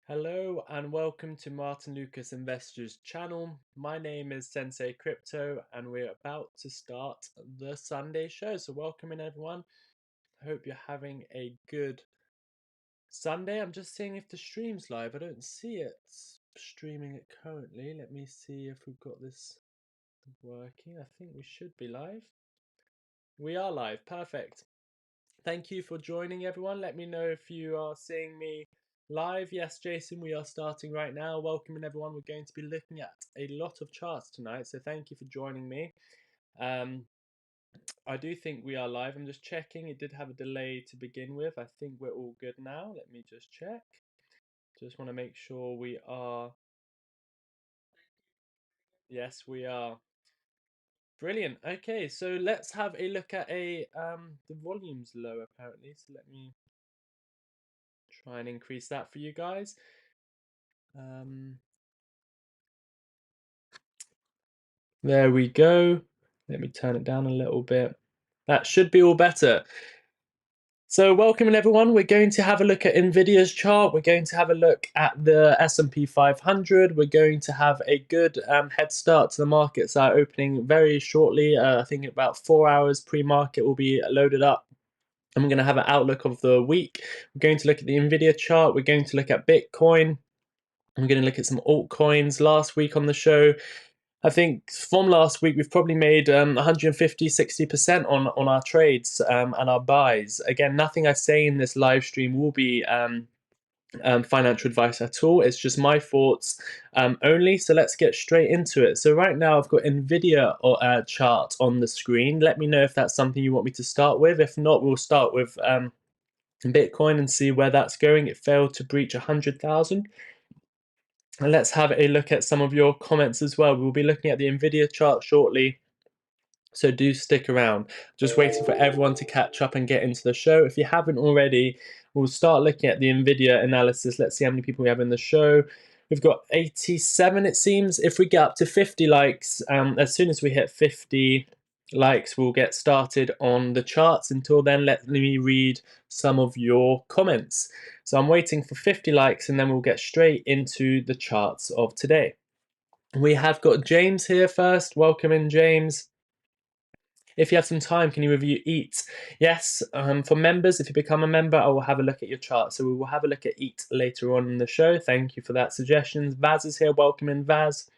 Hello and welcome to Martin Lucas Investors channel. My name is SENSEI Crypto and we're about to start the Sunday show. So welcome in everyone. I hope you're having a good Sunday. I'm just seeing if the stream's live. I don't see it streaming it currently. Let me see if we've got this working. I think we should be live. We are live. Perfect. Thank you for joining everyone. Let me know if you are seeing me live. Yes, Jason, we are starting right now. Welcome everyone. We're going to be looking at a lot of charts tonight, so thank you for joining me. I do think we are live. I'm just checking. It did have a delay to begin with. I think we're all good now. Let me just check. Just want to make sure we are. Yes, we are. Brilliant. Okay, so let's have a look at the volume's low apparently, so let me try and increase that for you guys. There we go. Let me turn it down a little bit. That should be all better. So welcome everyone. We're going to have a look at NVIDIA's chart. We're going to have a look at the S&P 500. We're going to have a good head start to the markets that are opening very shortly. I think about 4 hours pre-market will be loaded up. And we're going to have an outlook of the week. We're going to look at the NVIDIA chart. We're going to look at Bitcoin. I'm going to look at some altcoins. Last week on the show, I think from last week, we've probably made 150, 60% on our trades and our buys. Again, nothing I say in this live stream will be financial advice at all. It's just my thoughts only. So let's get straight into it. So right now I've got NVIDIA chart on the screen. Let me know if that's something you want me to start with. If not, we'll start with Bitcoin and see where that's going. It failed to breach 100,000. And let's have a look at some of your comments as well. We'll be looking at the NVIDIA chart shortly, so do stick around. Just waiting for everyone to catch up and get into the show. If you haven't already, we'll start looking at the NVIDIA analysis. Let's see how many people we have in the show. We've got 87, it seems. If we get up to 50 likes, as soon as we hit 50 likes, we'll get started on the charts. Until then, let me read some of your comments. So I'm waiting for 50 likes and then we'll get straight into the charts of today. We have got James here first. Welcome in, James. If you have some time, can you review EAT? Yes, for members, if you become a member, I will have a look at your chart. So we will have a look at EAT later on in the show. Thank you for that suggestions. Vaz is here. Welcome in, Vaz.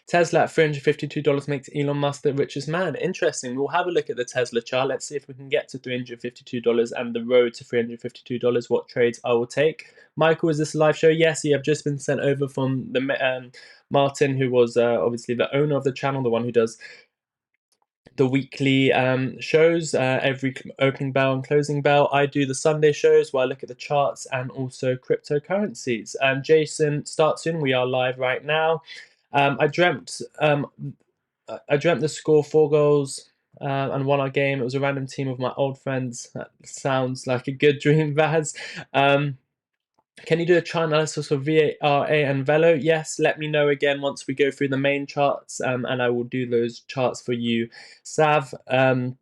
Tesla at $352 makes Elon Musk the richest man. Interesting. We'll have a look at the Tesla chart. Let's see if we can get to $352 and the road to $352, what trades I will take. Michael, is this a live show? Yes, you have just been sent over from the Martyn, who was obviously the owner of the channel, the one who does the weekly shows, every opening bell and closing bell. I do the Sunday shows where I look at the charts and also cryptocurrencies. Jason, start soon. We are live right now. I dreamt the score 4 goals and won our game. It was a random team of my old friends. That sounds like a good dream, Vaz. Can you do a chart analysis for VRA and Velo? Yes, let me know again once we go through the main charts, and I will do those charts for you. Sav, good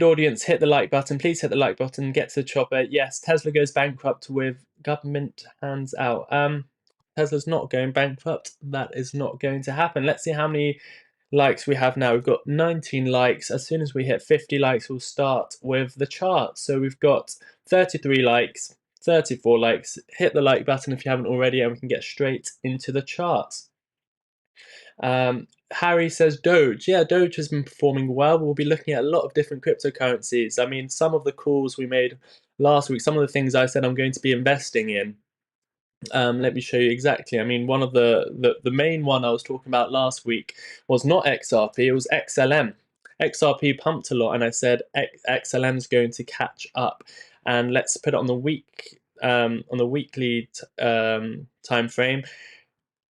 audience, hit the like button. Please hit the like button, get to the chopper. Yes, Tesla goes bankrupt with government hands out. Tesla's not going bankrupt. That is not going to happen. Let's see how many likes we have now. We've got 19 likes. As soon as we hit 50 likes, we'll start with the chart. So we've got 33 likes, 34 likes. Hit the like button if you haven't already, and we can get straight into the charts. Harry says Doge. Yeah, Doge has been performing well. We'll be looking at a lot of different cryptocurrencies. I mean, some of the calls we made last week, some of the things I said I'm going to be investing in. Let me show you exactly. I mean, one of the main one I was talking about last week was not XRP, it was XLM. XRP pumped a lot, and I said XLM is going to catch up. And let's put it on the weekly time frame,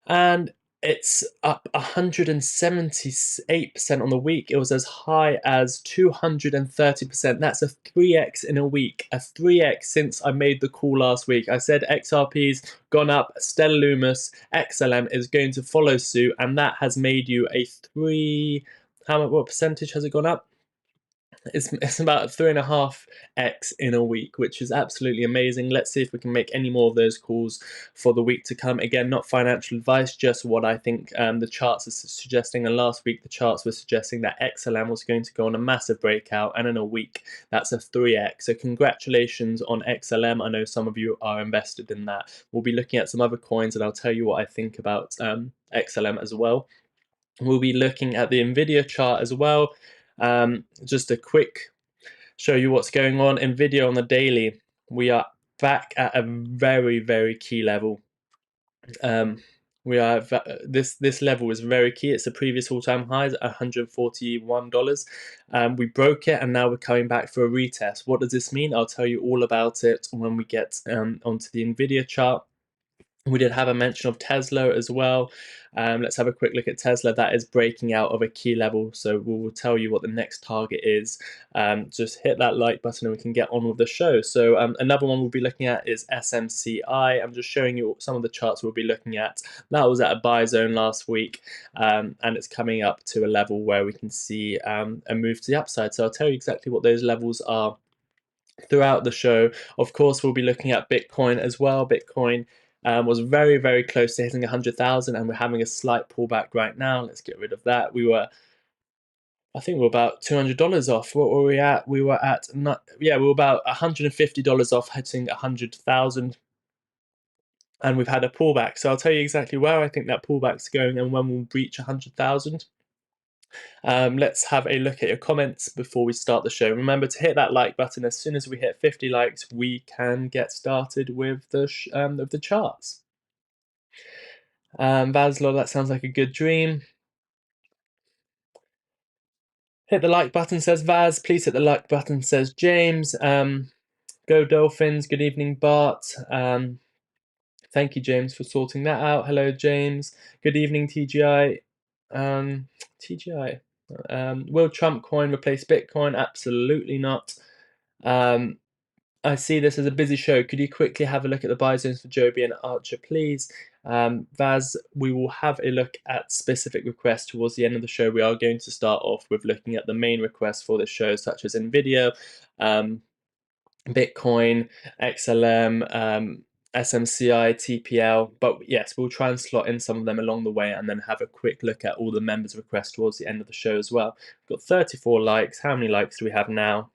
and it's up 178% on the week. It was as high as 230%. That's a 3x in a week, a 3x since I made the call last week. I said XRP's gone up, Stellar Lumis, XLM is going to follow suit, and that has made you a what percentage has it gone up? It's about 3.5x in a week, which is absolutely amazing. Let's see if we can make any more of those calls for the week to come. Again, not financial advice, just what I think the charts are suggesting. And last week, the charts were suggesting that XLM was going to go on a massive breakout, and in a week, that's a 3x. So congratulations on XLM. I know some of you are invested in that. We'll be looking at some other coins, and I'll tell you what I think about XLM as well. We'll be looking at the NVIDIA chart as well. Just a quick show you what's going on. NVIDIA on the daily, we are back at a very, very key level. We are this level is very key. It's the previous all-time highs at $141. We broke it, and now we're coming back for a retest. What does this mean? I'll tell you all about it when we get onto the NVIDIA chart. We did have a mention of Tesla as well. Let's have a quick look at Tesla. That is breaking out of a key level, so we will tell you what the next target is. Just hit that like button and we can get on with the show. So another one we'll be looking at is SMCI. I'm just showing you some of the charts we'll be looking at. That was at a buy zone last week, and it's coming up to a level where we can see a move to the upside. So I'll tell you exactly what those levels are throughout the show. Of course, we'll be looking at Bitcoin as well. Bitcoin was very, very close to hitting 100,000, and we're having a slight pullback right now. Let's get rid of that. I think we were about $200 off. What were we at? We were about $150 off, hitting 100,000. And we've had a pullback. So I'll tell you exactly where I think that pullback's going and when we'll reach 100,000. Let's have a look at your comments before we start the show. Remember to hit that like button. As soon as we hit 50 likes, we can get started with the charts. Vaslov, that sounds like a good dream. Hit the like button, says Vaz. Please hit the like button, says James. Go Dolphins. Good evening, Bart. Thank you, James, for sorting that out. Hello, James. Good evening, TGI. TGI. Will Trump coin replace Bitcoin? Absolutely not. I see this as a busy show. Could you quickly have a look at the buy zones for Joby and Archer, please? Vaz, we will have a look at specific requests towards the end of the show. We are going to start off with looking at the main requests for this show, such as NVIDIA, Bitcoin, XLM, SMCI, TPL. But yes, we'll try and slot in some of them along the way and then have a quick look at all the members' requests towards the end of the show as well. We've got 34 likes. How many likes do we have now?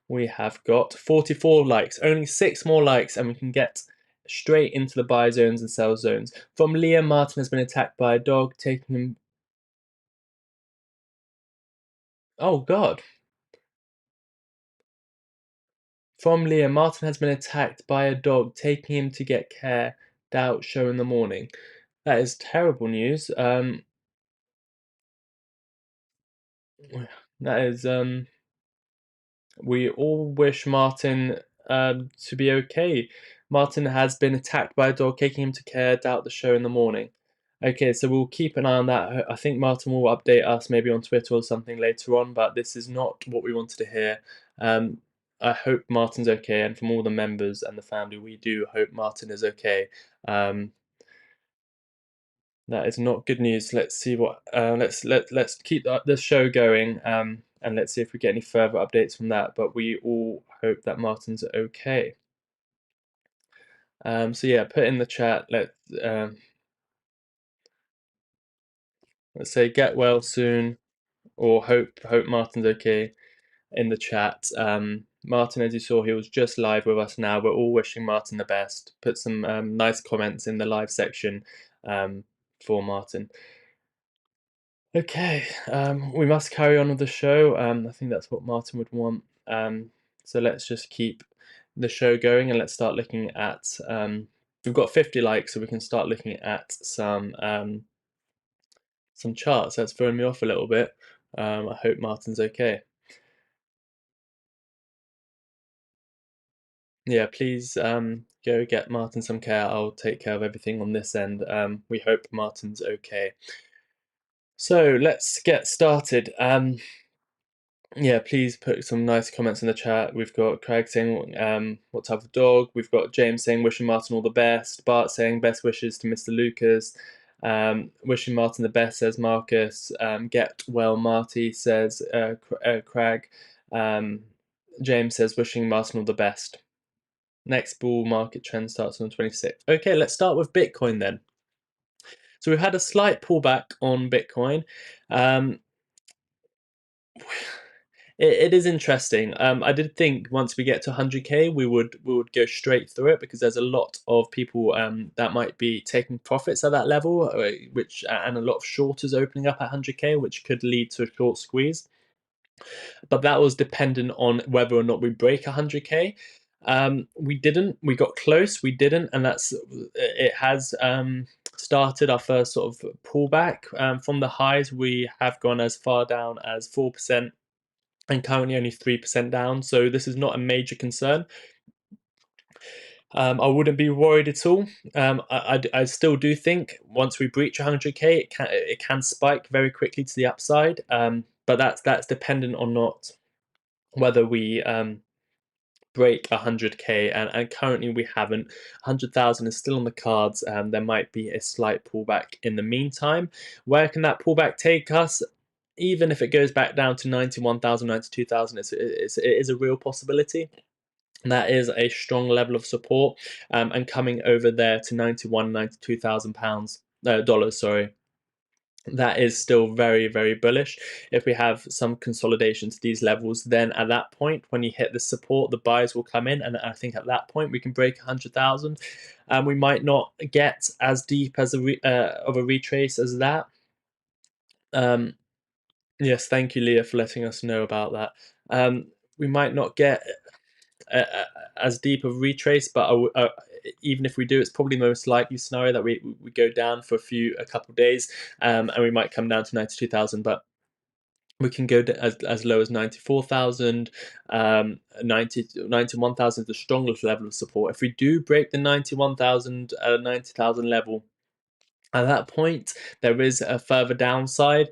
We have got 44 likes, only 6 more likes, and we can get straight into the buy zones and sell zones. From Liam, Martyn has been attacked by a dog, taking him. Oh, God. From Liam, Martyn has been attacked by a dog, taking him to get care. Doubt show in the morning. That is terrible news. That is. We all wish Martyn to be okay. Martyn has been attacked by a dog, taking him to care. Doubt the show in the morning. Okay, so we'll keep an eye on that. I think Martyn will update us maybe on Twitter or something later on, but this is not what we wanted to hear. I hope Martyn's okay, and from all the members and the family, we do hope Martyn is okay. That is not good news. Let's see what. Let's keep the show going, and let's see if we get any further updates from that. But we all hope that Martyn's okay. So yeah, put in the chat. Let's say get well soon, or hope Martyn's okay in the chat. Martyn, as you saw, he was just live with us now. We're all wishing Martyn the best. Put some nice comments in the live section for Martyn. Okay, we must carry on with the show. I think that's what Martyn would want. So let's just keep the show going and let's start looking at. We've got 50 likes, so we can start looking at some charts. That's throwing me off a little bit. I hope Martyn's okay. Yeah, please go get Martyn some care. I'll take care of everything on this end. We hope Martyn's okay. So let's get started. Yeah, please put some nice comments in the chat. We've got Craig saying, what type of dog? We've got James saying, wishing Martyn all the best. Bart saying, best wishes to Mr. Lucas. Wishing Martyn the best, says Marcus. Get well, Marty, says Craig. James says, wishing Martyn all the best. Next bull market trend starts on the 26th. Okay, let's start with Bitcoin then. So we've had a slight pullback on Bitcoin. It is interesting. I did think once we get to 100k, we would go straight through it, because there's a lot of people that might be taking profits at that level, which and a lot of shorters opening up at 100k, which could lead to a short squeeze. But that was dependent on whether or not we break 100k. We didn't. We got close. We didn't, and it has started our first sort of pullback from the highs. We have gone as far down as 4%. And currently only 3% down, so this is not a major concern. I wouldn't be worried at all. I still do think once we breach 100k, it can spike very quickly to the upside. But that's dependent on not whether we break 100k, and currently we haven't. 100,000 is still on the cards. There might be a slight pullback in the meantime. Where can that pullback take us? Even if it goes back down to 91,000, 92,000, it is a real possibility. That is a strong level of support, and coming over there to 91, 92,000 pounds, dollars, sorry. That is still very, very bullish. If we have some consolidation to these levels, then at that point, when you hit the support, the buyers will come in, and I think at that point we can break 100,000. We might not get as deep as of a retrace as that. Yes, thank you, Leah, for letting us know about that. We might not get as deep of retrace, but even if we do, it's probably the most likely scenario that we go down for a couple of days, and we might come down to 92,000, but we can go as low as 94,000. 91,000 is the strongest level of support. If we do break the 91,000, 90,000 level, at that point, there is a further downside.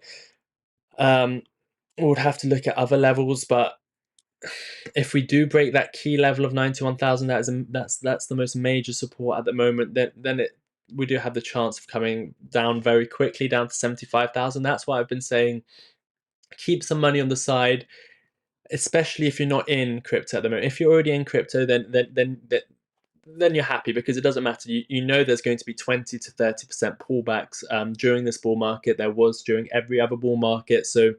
We would have to look at other levels, but if we do break that key level of 91,000, that's the most major support at the moment. Then we do have the chance of coming down very quickly down to 75,000. That's why I've been saying keep some money on the side, especially if you're not in crypto at the moment. If you're already in crypto, then you're happy, because it doesn't matter. You know there's going to be 20 to 30% pullbacks during this bull market. There was during every other bull market, so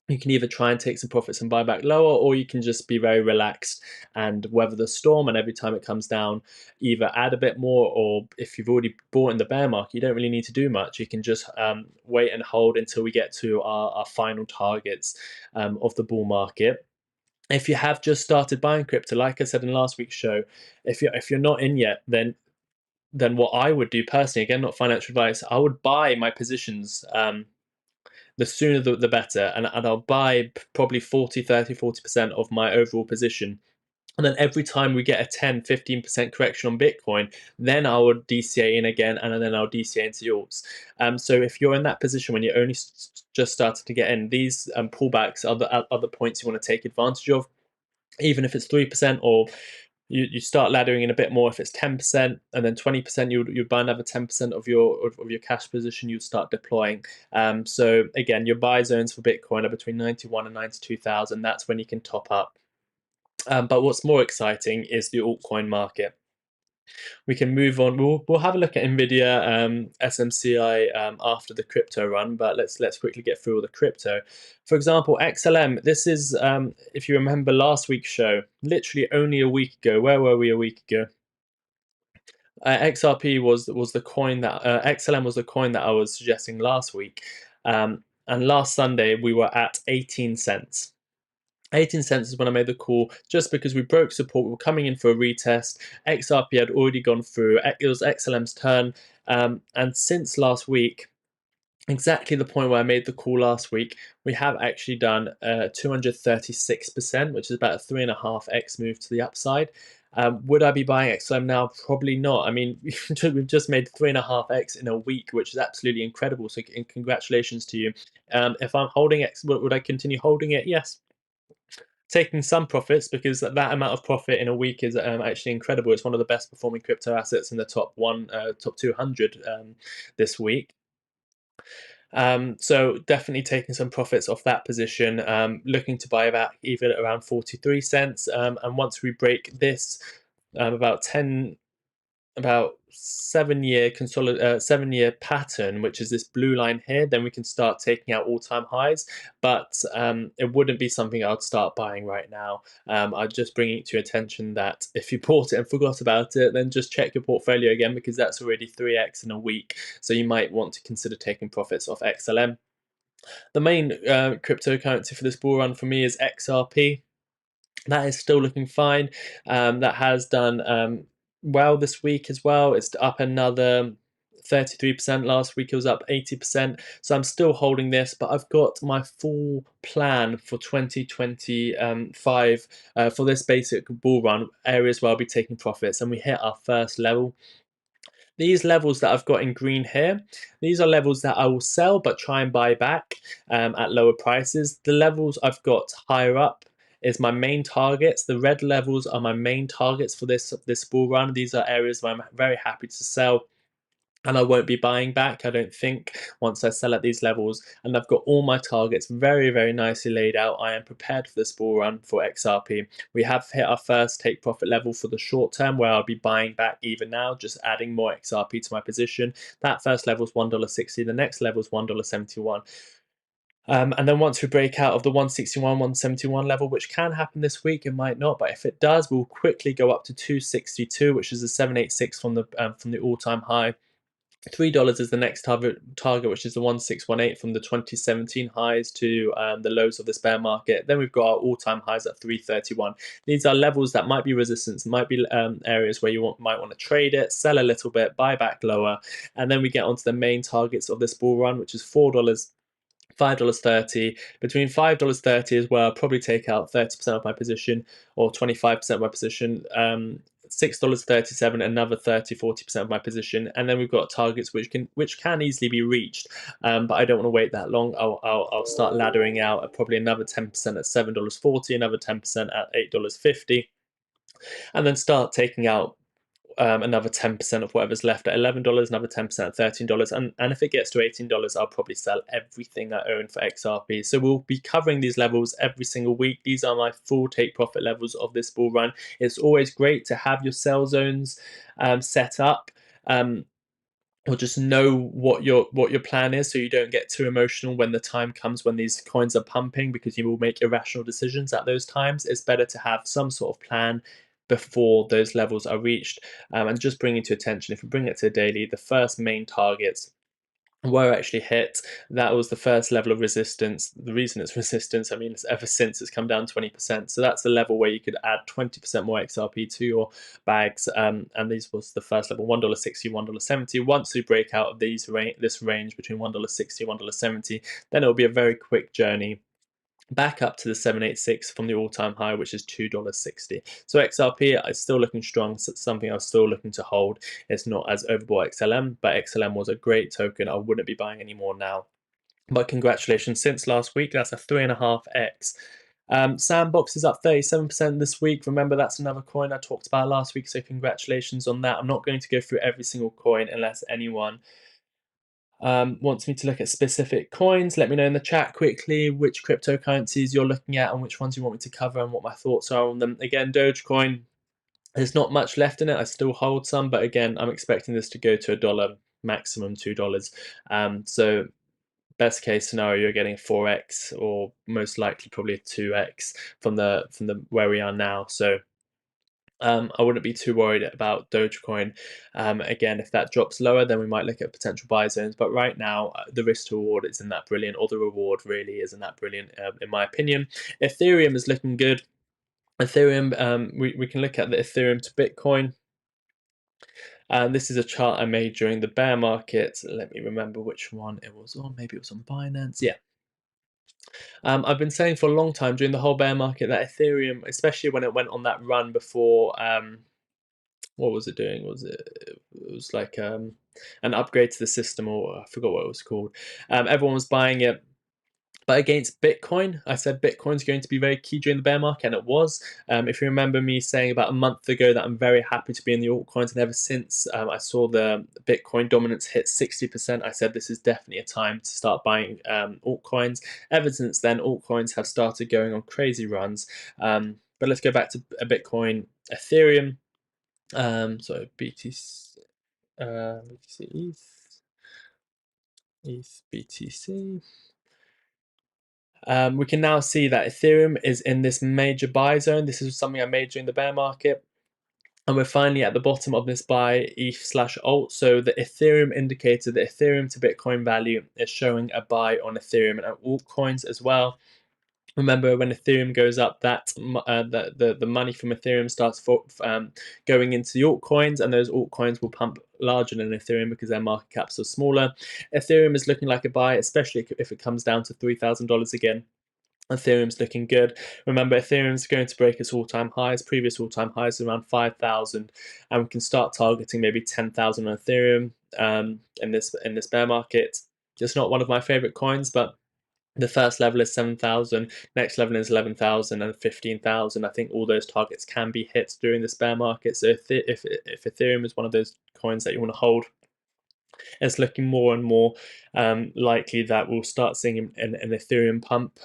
you can either try and take some profits and buy back lower, or you can just be very relaxed and weather the storm, and every time it comes down, either add a bit more, or if you've already bought in the bear market, you don't really need to do much. You can just wait and hold until we get to our final targets of the bull market. If you have just started buying crypto, like I said in last week's show, if you're not in yet, then what I would do personally, again, not financial advice, I would buy my positions the sooner the better, and I'll buy probably 40% of my overall position. And then every time we get a 10-15% correction on Bitcoin, then I would DCA in again, and then I'll DCA into yours. So if you're in that position when you're only just starting to get in, these pullbacks are the other points you want to take advantage of. Even if it's 3%, or you start laddering in a bit more. If it's 10% and then 20%, you buy another 10% of your cash position. You start deploying. So again, your buy zones for Bitcoin are between 91 and 92,000. That's when you can top up. But what's more exciting is the altcoin market. We can move on. We'll have a look at NVIDIA, SMCI after the crypto run, but let's quickly get through all the crypto. For example, XLM. This is, if you remember last week's show, literally only a week ago. Where were we a week ago? XRP was the coin that XLM was the coin that I was suggesting last week, and last Sunday we were at 18 cents. 18 cents is when I made the call, just because we broke support. We were coming in for a retest. XRP had already gone through. It was XLM's turn. And since last week, exactly the point where I made the call last week, we have actually done 236%, which is about a 3.5x move to the upside. Would I be buying XLM now? Probably not. I mean, we've just made 3.5x in a week, which is absolutely incredible. So congratulations to you. If I'm holding X, would I continue holding it? Yes. Taking some profits, because that amount of profit in a week is actually incredible. It's one of the best performing crypto assets in the top 200 this week. So definitely taking some profits off that position, looking to buy back even around 43 cents. And once we break this about 10 about 7 year 7 year pattern, which is this blue line here, then we can start taking out all-time highs. But it wouldn't be something I'd start buying right now. I'd just bring it to your attention that if you bought it and forgot about it, then just check your portfolio again, because that's already 3x in a week. So you might want to consider taking profits off XLM. The main cryptocurrency for this bull run for me is XRP. That is still looking fine. That has done well this week as well. It's up another 33%. Last week it was up 80%. So I'm still holding this, but I've got my full plan for 2025 for this basic bull run, areas where I'll be taking profits. And we hit our first level. These levels that I've got in green here, these are levels that I will sell but try and buy back at lower prices. The levels I've got higher up is my main targets. The red levels are my main targets for this bull run. These are areas where I'm very happy to sell, and I won't be buying back, I don't think, once I sell at these levels. And I've got all my targets very, very nicely laid out. I am prepared for this bull run for XRP. We have hit our first take profit level for the short term, where I'll be buying back even now, just adding more XRP to my position. That first level is $1.60. The next level is $1.71. And then once we break out of the 161, 171 level, which can happen this week, it might not, but if it does, we'll quickly go up to 262, which is a 786 from the all-time high. $3 is the next target, which is the 1618 from the 2017 highs to the lows of this bear market. Then we've got our all-time highs at 331. These are levels that might be resistance, might be areas where you might want to trade it, sell a little bit, buy back lower, and then we get onto the main targets of this bull run, which is $4. $5.30. Between $5.30 is where I'll probably take out 30% of my position, or 25% of my position. $6.37, another 30-40% of my position, and then we've got targets which can easily be reached, but I don't want to wait that long. I'll start laddering out at probably another 10% at $7.40, another 10% at $8.50, and then start taking out another 10% of whatever's left at $11, another 10% at $13, and if it gets to $18, I'll probably sell everything I own for XRP. So we'll be covering these levels every single week. These are my full take profit levels of this bull run. It's always great to have your sell zones set up. Or just know what your plan is, so you don't get too emotional when the time comes when these coins are pumping, because you will make irrational decisions at those times. It's better to have some sort of plan before those levels are reached. And just bringing to attention, if we bring it to daily, the first main targets were actually hit. That was the first level of resistance. The reason it's resistance, I mean, it's ever since it's come down 20%. So that's the level where you could add 20% more XRP to your bags. And these was the first level, $1.60, $1.70. Once we break out of this range between $1.60 and $1.70, then it'll be a very quick journey back up to the 786 from the all-time high, which is $2.60. So XRP is still looking strong. So it's something I'm still looking to hold. It's not as overbought XLM, but XLM was a great token. I wouldn't be buying any more now. But congratulations, since last week, that's a 3.5x. Sandbox is up 37% this week. Remember, that's another coin I talked about last week, so congratulations on that. I'm not going to go through every single coin unless anyone wants me to look at specific coins. Let me know in the chat quickly which cryptocurrencies you're looking at and which ones you want me to cover and what my thoughts are on them. Again, Dogecoin, there's not much left in it. I still hold some, but again, I'm expecting this to go to $1, maximum $2. So best case scenario, you're getting 4x, or most likely probably a 2x from the where we are now. So I wouldn't be too worried about Dogecoin. Again, if that drops lower, then we might look at potential buy zones. But right now, the risk to reward isn't that brilliant, or the reward really isn't that brilliant, in my opinion. Ethereum is looking good. Ethereum, we can look at the Ethereum to Bitcoin. This is a chart I made during the bear market. Let me remember which one it was on. Maybe it was on Binance. Yeah. I've been saying for a long time during the whole bear market that Ethereum, especially when it went on that run before, what was it doing? It was like an upgrade to the system, or I forgot what it was called. Everyone was buying it. But against Bitcoin, I said Bitcoin's going to be very key during the bear market, and it was. If you remember me saying about a month ago that I'm very happy to be in the altcoins, and ever since I saw the Bitcoin dominance hit 60%, I said this is definitely a time to start buying altcoins. Ever since then, altcoins have started going on crazy runs. But let's go back to Bitcoin, Ethereum. So BTC, BTC, ETH, BTC. We can now see that Ethereum is in this major buy zone. This is something I made during the bear market. And we're finally at the bottom of this buy ETH/alt. So the Ethereum indicator, the Ethereum to Bitcoin value is showing a buy on Ethereum and altcoins as well. Remember, when Ethereum goes up, that the money from Ethereum starts going into the altcoins, and those altcoins will pump larger than Ethereum because their market caps are smaller. Ethereum is looking like a buy, especially if it comes down to $3,000 again. Ethereum's looking good. Remember, Ethereum's going to break its all-time highs. Previous all-time highs around 5,000, and we can start targeting maybe 10,000 on Ethereum in this bear market. It's not one of my favorite coins, but the first level is 7,000, next level is 11,000 and 15,000. I think all those targets can be hit during this bear market. So if Ethereum is one of those coins that you want to hold, it's looking more and more likely that we'll start seeing an Ethereum pump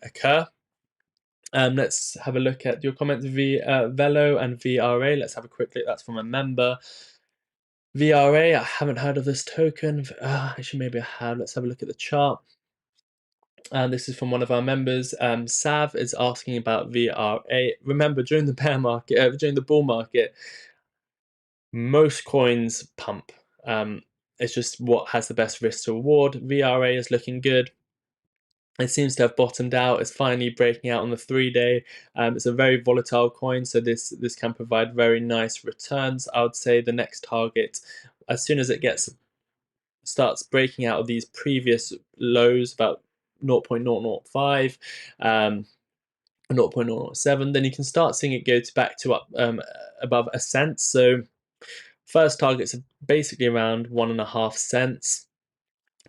occur. Let's have a look at your comments, Velo and VRA. Let's have a quick look. That's from a member. VRA, I haven't heard of this token. Actually, maybe I have. Let's have a look at the chart. And this is from one of our members. Sav is asking about VRA. Remember, during the bear market, during the bull market, most coins pump. It's just what has the best risk to reward. VRA is looking good. It seems to have bottomed out. It's finally breaking out on the 3-day. It's a very volatile coin, so this can provide very nice returns. I would say the next target, as soon as it starts breaking out of these previous lows, about 0.005, 0.007, then you can start seeing it go back to up above a cent. So first targets are basically around 1.5 cents.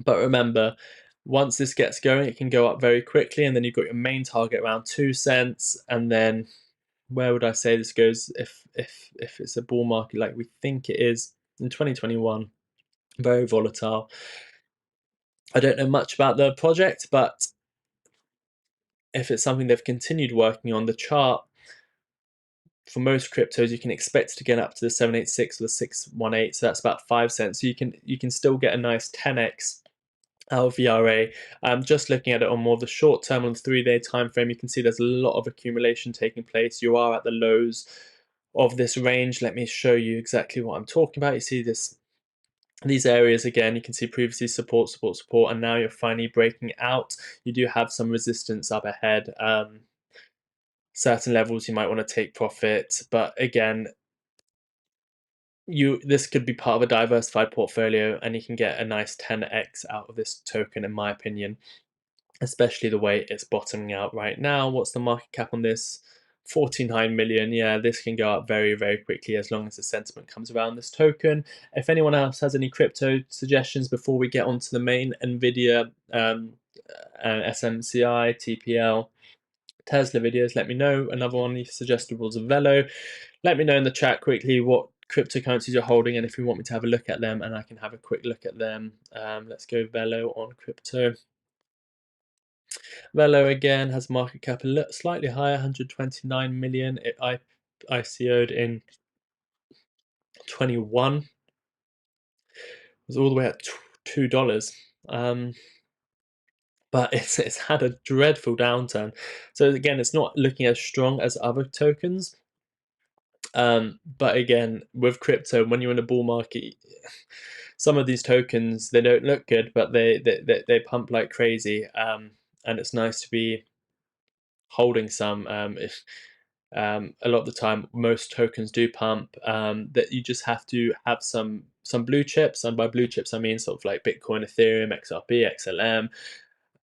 But remember, once this gets going, it can go up very quickly, and then you've got your main target around 2 cents. And then where would I say this goes if it's a bull market like we think it is in 2021? Very volatile. I don't know much about the project, but if it's something they've continued working on, the chart for most cryptos, you can expect to get up to the 786 or the 618, so that's about 5 cents. So you can still get a nice 10x out of VRA. Just looking at it on more of the short term, on the 3-day time frame, you can see there's a lot of accumulation taking place. You are at the lows of this range. Let me show you exactly what I'm talking about. You see these areas again. You can see previously support, and now you're finally breaking out. You do have some resistance up ahead. Certain levels you might want to take profit, but again, this could be part of a diversified portfolio, and you can get a nice 10x out of this token, in my opinion, especially the way it's bottoming out right now. What's the market cap on this? 49 million. Yeah, this can go up very, very quickly as long as the sentiment comes around this token. If anyone else has any crypto suggestions before we get onto the main NVIDIA, SENSEI, TPL, Tesla videos, let me know. Another one you suggested was Velo. Let me know in the chat quickly what cryptocurrencies you're holding, and if you want me to have a look at them, and I can have a quick look at them. Let's go Velo on crypto. Velo again has market cap slightly higher, 129 million. It ICO'd in 21. It was all the way at $2. But it's had a dreadful downturn. So again, it's not looking as strong as other tokens. But again, with crypto, when you're in a bull market, some of these tokens, they don't look good, but they pump like crazy. And it's nice to be holding some. A lot of the time, most tokens do pump. That you just have to have some blue chips, and by blue chips I mean sort of like Bitcoin, Ethereum, XRP, XLM,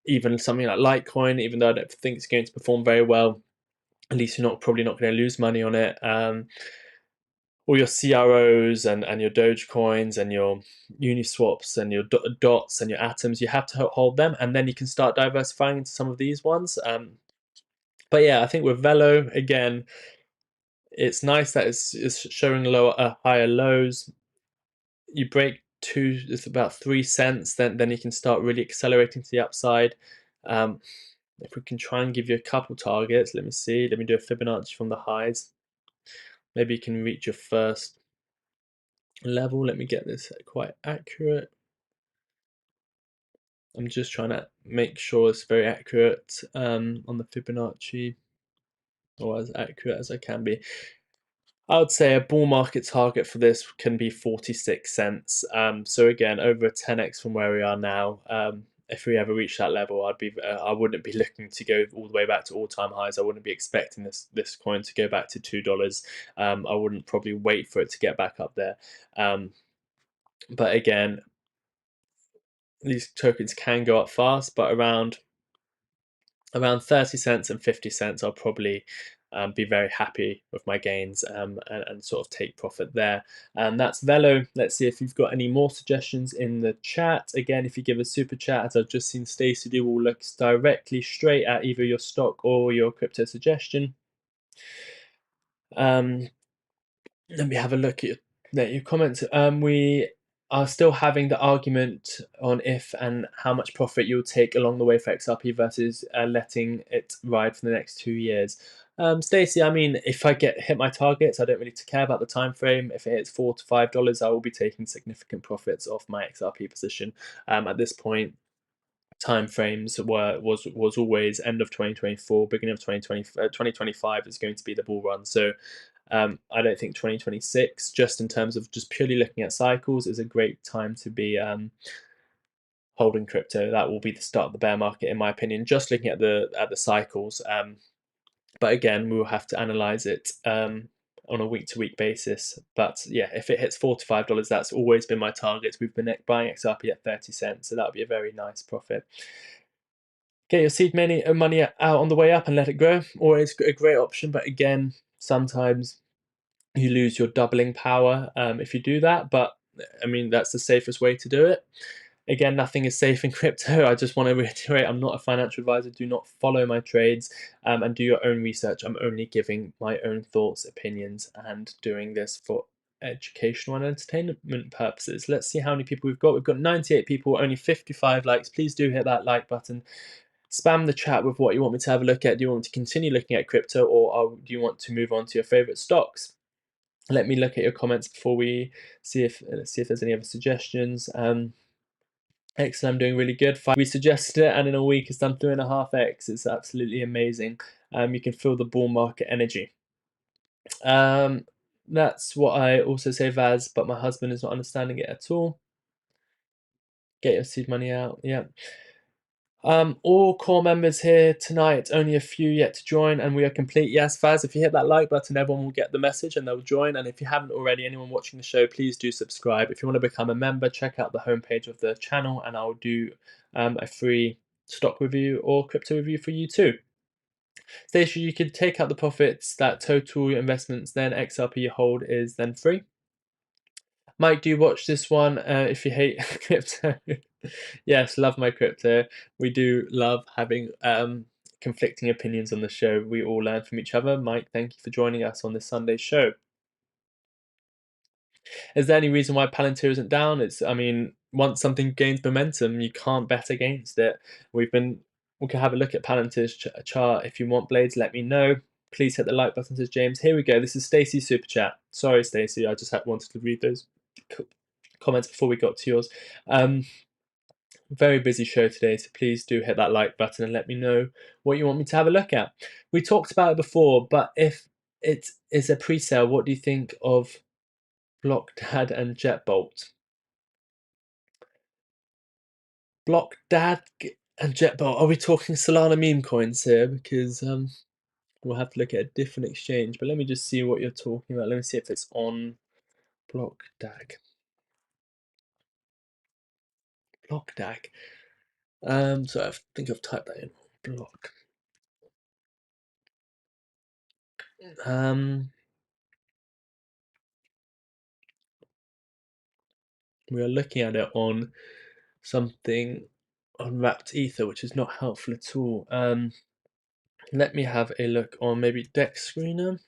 even something like Litecoin. Even though I don't think it's going to perform very well, at least you're probably not going to lose money on it. all your CROs and your Dogecoins and your Uniswaps and your dots and your atoms. You have to hold them, and then you can start diversifying into some of these ones. But yeah, I think with Velo again, it's nice that it's showing higher lows. You break two, it's about 3 cents, then you can start really accelerating to the upside. If we can try and give you a couple targets, let me see. Let me do a Fibonacci from the highs. Maybe you can reach your first level. Let me get this quite accurate. I'm just trying to make sure it's very accurate on the Fibonacci, or as accurate as I can be. I would say a bull market target for this can be 46 cents. So again, over a 10x from where we are now. If we ever reach that level, I wouldn't be looking to go all the way back to all-time highs. I wouldn't be expecting this coin to go back to $2. I wouldn't probably wait for it to get back up there. But again, these tokens can go up fast, but around 30 cents and 50 cents, I'll probably be very happy with my gains and sort of take profit there. And that's Velo. Let's see if you've got any more suggestions in the chat. Again, if you give a super chat, as I've just seen Stacey do, will look directly straight at either your stock or your crypto suggestion. Let me have a look at your comments. We are still having the argument on if and how much profit you'll take along the way for XRP versus letting it ride for the next 2 years. Stacey, I mean, if I hit my targets, I don't really care about the time frame. If it hits $4 to $5, I will be taking significant profits off my XRP position. At this point, time frames was always end of 2024, beginning of 2025 is going to be the bull run. So I don't think 2026, just in terms of just purely looking at cycles, is a great time to be holding crypto. That will be the start of the bear market, in my opinion. Just looking at the cycles, but again, we will have to analyze it on a week-to-week basis. But yeah, if it hits $4 to $5, that's always been my target. We've been buying XRP at 30 cents, so that would be a very nice profit. Get your seed money out on the way up and let it grow. Always a great option, but again, sometimes you lose your doubling power if you do that. But I mean, that's the safest way to do it. Again, nothing is safe in crypto. I just want to reiterate, I'm not a financial advisor. Do not follow my trades and do your own research. I'm only giving my own thoughts, opinions, and doing this for educational and entertainment purposes. Let's see how many people we've got. We've got 98 people, only 55 likes. Please do hit that like button. Spam the chat with what you want me to have a look at. Do you want me to continue looking at crypto, or do you want to move on to your favorite stocks? Let me look at your comments before we see if there's any other suggestions. Excellent, I'm doing really good. We suggested it, and in a week it's done 3.5x. It's absolutely amazing. You can feel the bull market energy. That's what I also say, Vaz, but my husband is not understanding it at all. Get your seed money out. Yeah. All core members here tonight, only a few yet to join, and we are complete. Yes, Faz, if you hit that like button, everyone will get the message and they'll join. And if you haven't already, anyone watching the show, please do subscribe. If you want to become a member, check out the homepage of the channel, and I'll do a free stock review or crypto review for you too. Station, you could take out the profits that total your investments, then XRP you hold is then free. Mike, do you watch this one if you hate crypto? Yes, love my crypto. We do love having conflicting opinions on the show. We all learn from each other. Mike, thank you for joining us on this Sunday show. Is there any reason why Palantir isn't down? I mean, once something gains momentum, you can't bet against it. We can have a look at Palantir's chart. If you want blades, let me know. Please hit the like button, says James. Here we go. This is Stacey's super chat. Sorry, Stacey, I just wanted to read those comments before we got to yours. Very busy show today, so please do hit that like button and let me know what you want me to have a look at. We talked about it before, but if it is a pre-sale, what do you think of Blockdad and Jetbolt? Blockdad and Jetbolt. Are we talking Solana meme coins here? Because we'll have to look at a different exchange. But let me just see what you're talking about. Let me see if it's on Blockdag. Blockdag. So I think I've typed that in. Block. We are looking at it on something on wrapped ether, which is not helpful at all. Let me have a look on maybe Dex Screener.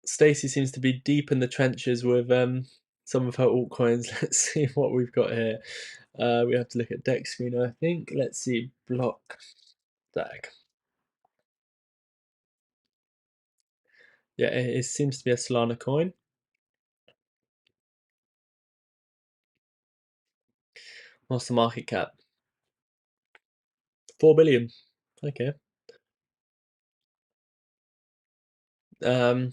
Stacey seems to be deep in the trenches with some of her altcoins. Let's see what we've got here. We have to look at Dex Screener, I think. Let's see, block dag. Yeah, it seems to be a Solana coin. What's the market cap? 4 billion. Okay. I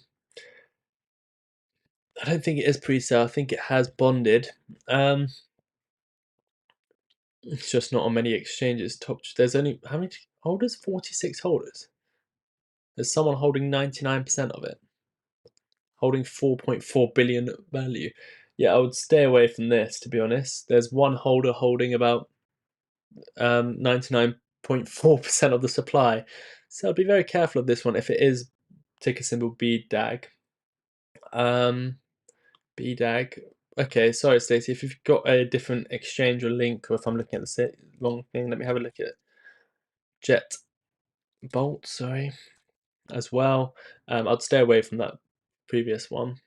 don't think it is pre-sale. I think it has bonded. It's just not on many exchanges. There's only how many holders? 46 holders. There's someone holding 99% of it, holding 4.4 billion value. Yeah, I would stay away from this, to be honest. There's one holder holding about 99.4% of the supply. So I'd be very careful of this one if it is ticker symbol BDAG. BDAG. Okay, sorry, Stacey. If you've got a different exchange or link, or if I'm looking at the wrong thing, let me have a look at it. Jet Bolt, sorry, as well. I'd stay away from that previous one.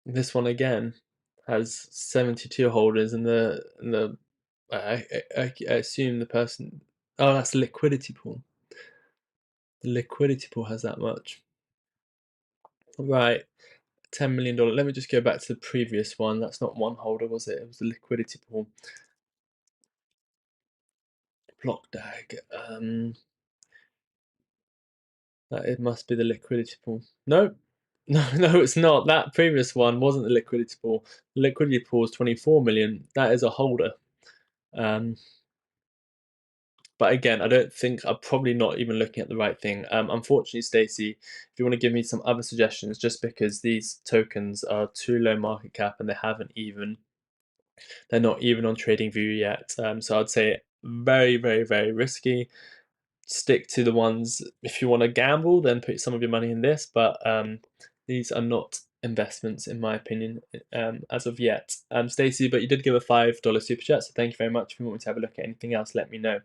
This one again has 72 holders, and I assume the person. Oh, that's the liquidity pool. The liquidity pool has that much. Right, $10 million. Let me just go back to the previous one. That's not one holder, was it? It was the liquidity pool. Block DAG. It must be the liquidity pool. No, no, it's not. That previous one wasn't the liquidity pool. The liquidity pool is 24 million. That is a holder. But again, I don't think I'm probably not even looking at the right thing. Unfortunately, Stacey, if you want to give me some other suggestions, just because these tokens are too low market cap and they're not even on TradingView yet. So I'd say very, very, very risky. Stick to the ones. If you want to gamble, then put some of your money in this. But these are not investments, in my opinion, as of yet. Stacey, but you did give a $5 super chat, so thank you very much. If you want me to have a look at anything else, let me know.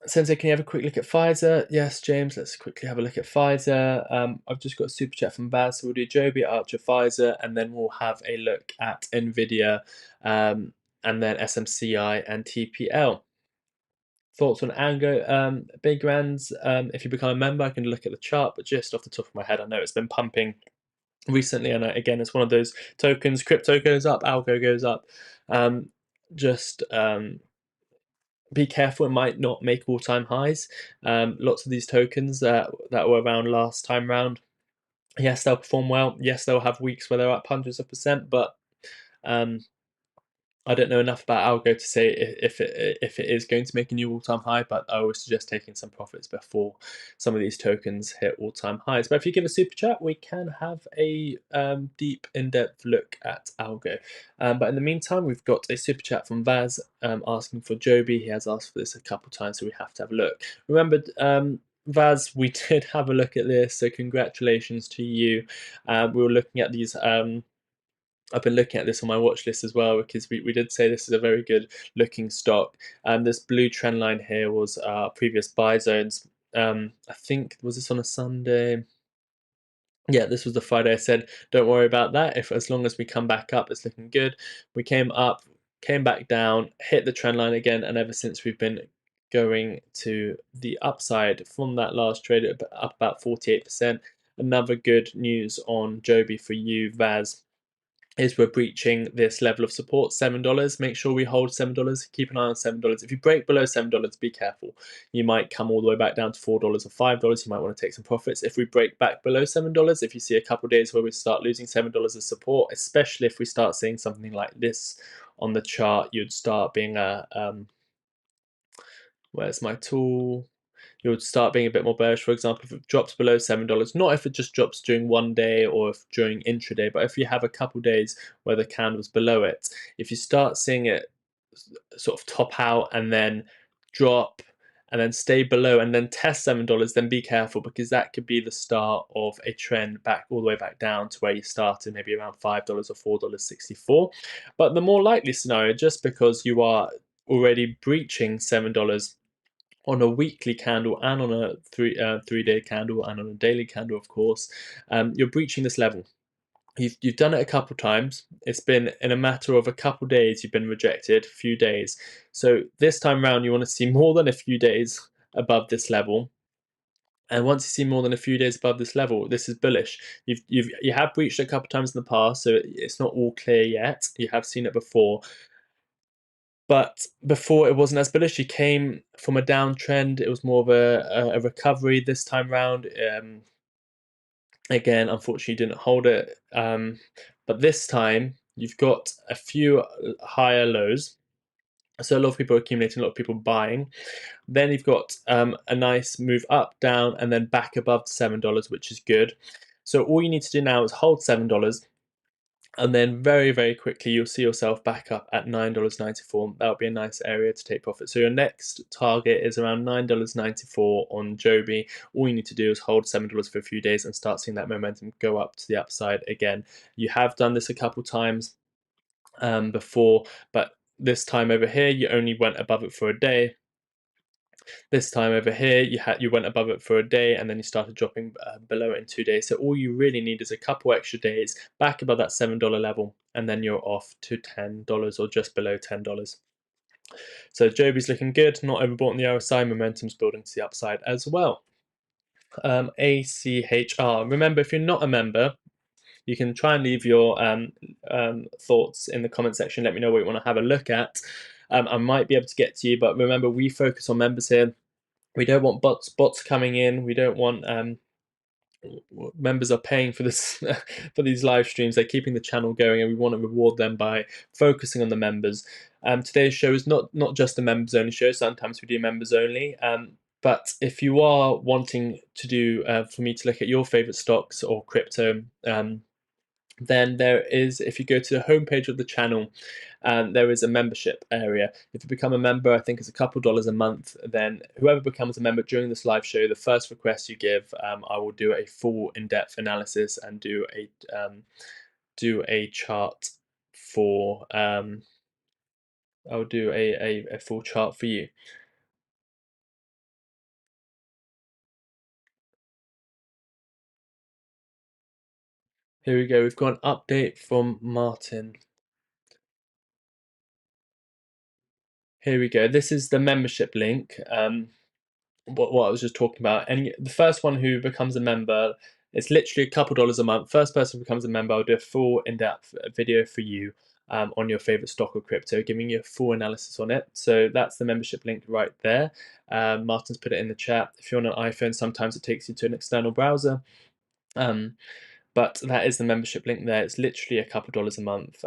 Sensei, can you have a quick look at Pfizer? Yes, James, let's quickly have a look at Pfizer. I've just got a super chat from Baz, so we'll do Joby, Archer, Pfizer, and then we'll have a look at NVIDIA, and then SMCI and TPL. Thoughts on Ango? Big Rands, if you become a member, I can look at the chart, but just off the top of my head, I know it's been pumping recently, and again, it's one of those tokens. Crypto goes up, algo goes up. Just be careful, it might not make all-time highs. Lots of these tokens that were around last time round, yes, they'll perform well. Yes, they'll have weeks where they're up hundreds of percent, but I don't know enough about algo to say if it is going to make a new all-time high, but I always suggest taking some profits before some of these tokens hit all-time highs. But if you give a super chat, we can have a deep, in-depth look at algo. But in the meantime, we've got a super chat from Vaz asking for Joby. He has asked for this a couple times, so we have to have a look. Remember, Vaz, we did have a look at this, so congratulations to you. We were looking at these. I've been looking at this on my watch list as well, because we did say this is a very good looking stock. This blue trend line here was our previous buy zones. I think, was this on a Sunday? Yeah, this was the Friday. I said, don't worry about that. As long as we come back up, it's looking good. We came up, came back down, hit the trend line again, and ever since we've been going to the upside from that last trade, up about 48%. Another good news on Joby for you, Vaz, is we're breaching this level of support, $7. Make sure we hold $7. Keep an eye on $7. If you break below $7, be careful. You might come all the way back down to $4 or $5. You might want to take some profits. If we break back below $7, if you see a couple of days where we start losing $7 as support, especially if we start seeing something like this on the chart, you'd start being where's my tool? You would start being a bit more bearish. For example, if it drops below $7, not if it just drops during one day or if during intraday, but if you have a couple days where the candle's below it, if you start seeing it sort of top out and then drop and then stay below and then test $7, then be careful, because that could be the start of a trend back all the way back down to where you started, maybe around $5 or $4.64. But the more likely scenario, just because you are already breaching $7 on a weekly candle and on a 3-day candle and on a daily candle, of course, you're breaching this level. You've done it a couple times. It's been in a matter of a couple days. You've been rejected, a few days. So this time around, you want to see more than a few days above this level. And once you see more than a few days above this level, this is bullish. You have breached a couple times in the past, so it's not all clear yet. You have seen it before. But before, it wasn't as bullish. You came from a downtrend. It was more of a recovery this time round. Again, unfortunately, didn't hold it. But this time, you've got a few higher lows. So a lot of people are accumulating, a lot of people buying. Then you've got a nice move up, down, and then back above $7, which is good. So all you need to do now is hold $7, and then very, very quickly you'll see yourself back up at $9.94. That would be a nice area to take profit. So your next target is around $9.94 on Joby. All you need to do is hold $7 for a few days and start seeing that momentum go up to the upside again. You have done this a couple times before, but this time over here you only went above it for a day. This time over here, you went above it for a day, and then you started dropping below it in 2 days. So all you really need is a couple extra days back above that $7 level, and then you're off to $10 or just below $10. So Joby's looking good, not overbought in the RSI, momentum's building to the upside as well. ACHR. Remember, if you're not a member, you can try and leave your thoughts in the comment section. Let me know what you want to have a look at. I might be able to get to you, but remember, we focus on members here. We don't want bots coming in. We don't want members are paying for this for these live streams. They're keeping the channel going, and we want to reward them by focusing on the members. Today's show is not just a members only show. Sometimes we do members only. But if you are wanting to do for me to look at your favorite stocks or crypto, then there is, if you go to the homepage of the channel, there is a membership area. If you become a member, I think it's a couple dollars a month, then whoever becomes a member during this live show, the first request you give, I will do a full in-depth analysis and do a chart for, I'll do a full chart for you. Here we go, we've got an update from Martyn. Here we go, this is the membership link. What I was just talking about. And the first one who becomes a member, it's literally a couple dollars a month. First person who becomes a member, I'll do a full in-depth video for you on your favorite stock or crypto, giving you a full analysis on it. So that's the membership link right there. Martyn's put it in the chat. If you're on an iPhone, sometimes it takes you to an external browser. But that is the membership link there. It's literally a couple dollars a month.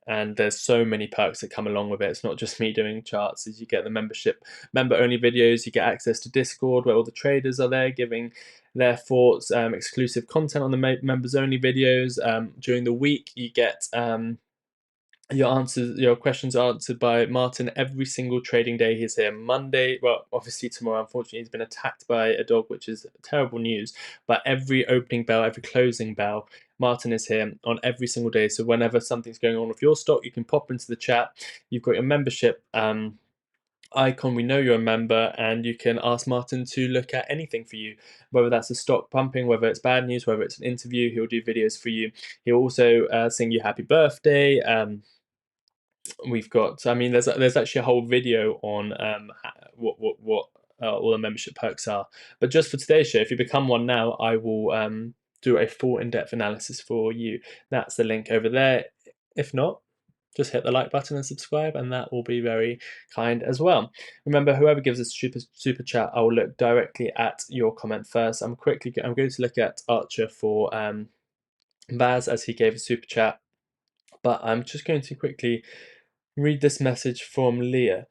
And there's so many perks that come along with it. It's not just me doing charts. As you get the member only videos, you get access to Discord where all the traders are there giving their thoughts, exclusive content on the members only videos. During the week, you get your questions are answered by Martyn every single trading day. He's here Monday. Well, obviously tomorrow, unfortunately, he's been attacked by a dog, which is terrible news. But every opening bell, every closing bell, Martyn is here on every single day. So whenever something's going on with your stock, you can pop into the chat. You've got your membership icon. We know you're a member, and you can ask Martyn to look at anything for you, whether that's a stock pumping, whether it's bad news, whether it's an interview. He'll do videos for you. He'll also sing you happy birthday. We've got, I mean, there's actually a whole video on what all the membership perks are. But just for today's show, if you become one now, I will do a full in-depth analysis for you. That's the link over there. If not, just hit the like button and subscribe, and that will be very kind as well. Remember, whoever gives us super chat, I will look directly at your comment first. I'm going to look at Archer for Baz, as he gave a super chat, but I'm just going to quickly read this message from Leah.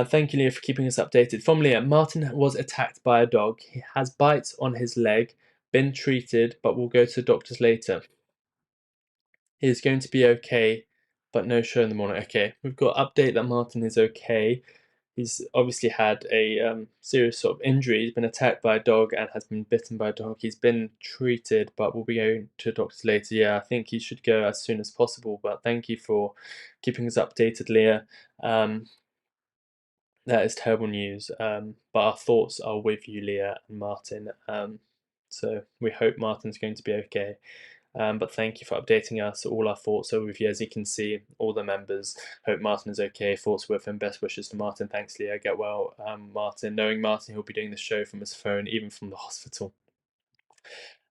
Thank you, Leah, for keeping us updated. From Leah, Martyn was attacked by a dog. He has bites on his leg, been treated, but will go to the doctors later. He is going to be okay, but no show in the morning. Okay, we've got update that Martyn is okay. He's obviously had a serious sort of injury. He's been attacked by a dog and has been bitten by a dog. He's been treated, but we'll be going to doctors later. Yeah, I think he should go as soon as possible. But thank you for keeping us updated, Leah. That is terrible news. But our thoughts are with you, Leah and Martyn. So we hope Martyn's going to be okay. But thank you for updating us. All our thoughts are with you. As you can see, all the members hope Martyn is okay. Thoughts with him. Best wishes to Martyn. Thanks, Leah. Get well, Martyn. Knowing Martyn, he'll be doing the show from his phone, even from the hospital.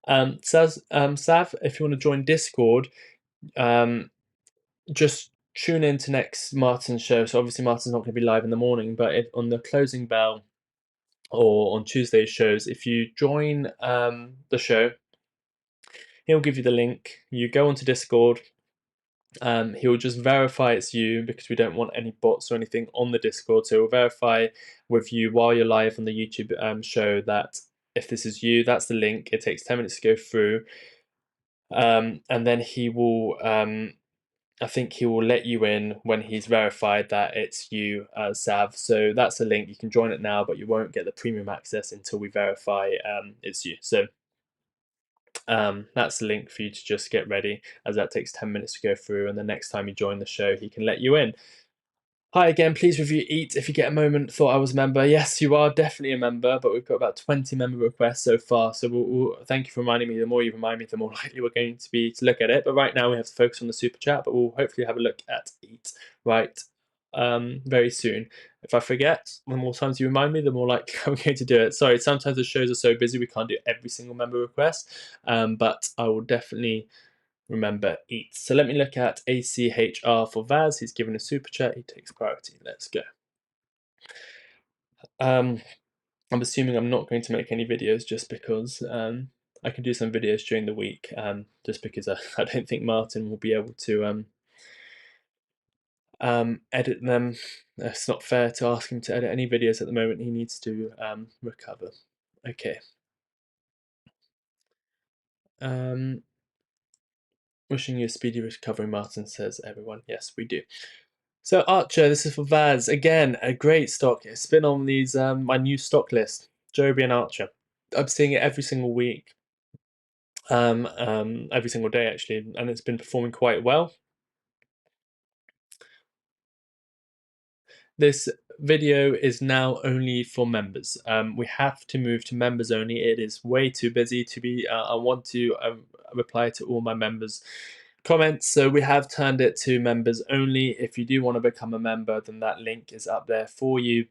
Sav, if you want to join Discord, just tune in to next Martyn's show. So obviously Martyn's not going to be live in the morning, but if on the closing bell or on Tuesday's shows, if you join the show, he'll give you the link. You go onto Discord. He'll just verify it's you because we don't want any bots or anything on the Discord. So he'll verify with you while you're live on the YouTube show that if this is you, that's the link. It takes 10 minutes to go through. And then he will, I think he will let you in when he's verified that it's you, Sav. So that's the link. You can join it now, but you won't get the premium access until we verify it's you. So that's the link for you to just get ready, as that takes 10 minutes to go through, and the next time you join the show he can let you in. Hi again, please review Eat if you get a moment. Thought I was a member. Yes, you are definitely a member, but we've got about 20 member requests so far, so we'll thank you for reminding me. The more you remind me, the more likely we're going to be to look at it. But right now we have to focus on the super chat, but we'll hopefully have a look at Eat very soon. If I forget, the more times you remind me, the more likely I'm going to do it. Sorry, sometimes the shows are so busy we can't do every single member request, but I will definitely remember Eat. So let me look at ACHR for Vaz. He's given a super chat. He takes priority. Let's go. I'm assuming I'm not going to make any videos just because I can do some videos during the week, just because I don't think Martyn will be able to edit them. It's not fair to ask him to edit any videos at the moment. He needs to recover. Okay. Wishing you a speedy recovery, Martyn, says everyone. Yes, we do. So Archer, this is for Vaz. Again, a great stock. It's been on these my new stock list. Joby and Archer. I'm seeing it every single week. Every single day actually, and it's been performing quite well. This video is now only for members. We have to move to members only. It is way too busy to be. I want to reply to all my members' comments, so we have turned it to members only. If you do want to become a member, then that link is up there for you.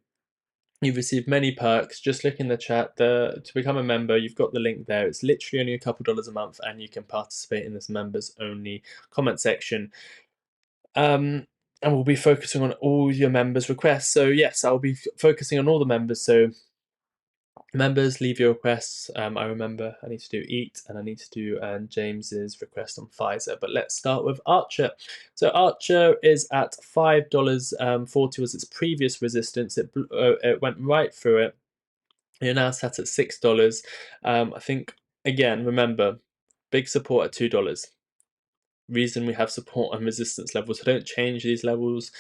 You've received many perks. Just look in the chat. To become a member, you've got the link there. It's literally only a couple dollars a month, and you can participate in this members only comment section. And we'll be focusing on all your members' requests. So yes, I'll be focusing on all the members. So members, leave your requests. I remember I need to do Eat, and I need to do James's request on Pfizer. But let's start with Archer. So Archer is at $5.40 was its previous resistance. It went right through it. You're now sat at $6. I think again, remember, big support at $2. Reason we have support and resistance levels. I don't change these levels.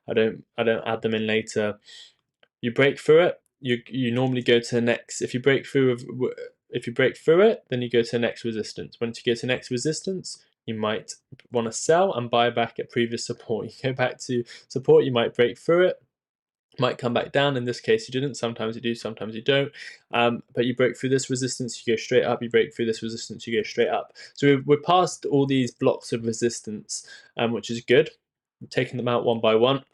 I don't add them in later. You break through it. You normally go to the next. If you break through it, then you go to the next resistance. Once you go to next resistance, you might want to sell and buy back at previous support. You go back to support. You might break through it. Might come back down. In this case, you didn't. Sometimes you do, sometimes you don't. But you break through this resistance, you go straight up. You break through this resistance, you go straight up. So we're past all these blocks of resistance, which is good. I'm taking them out one by one.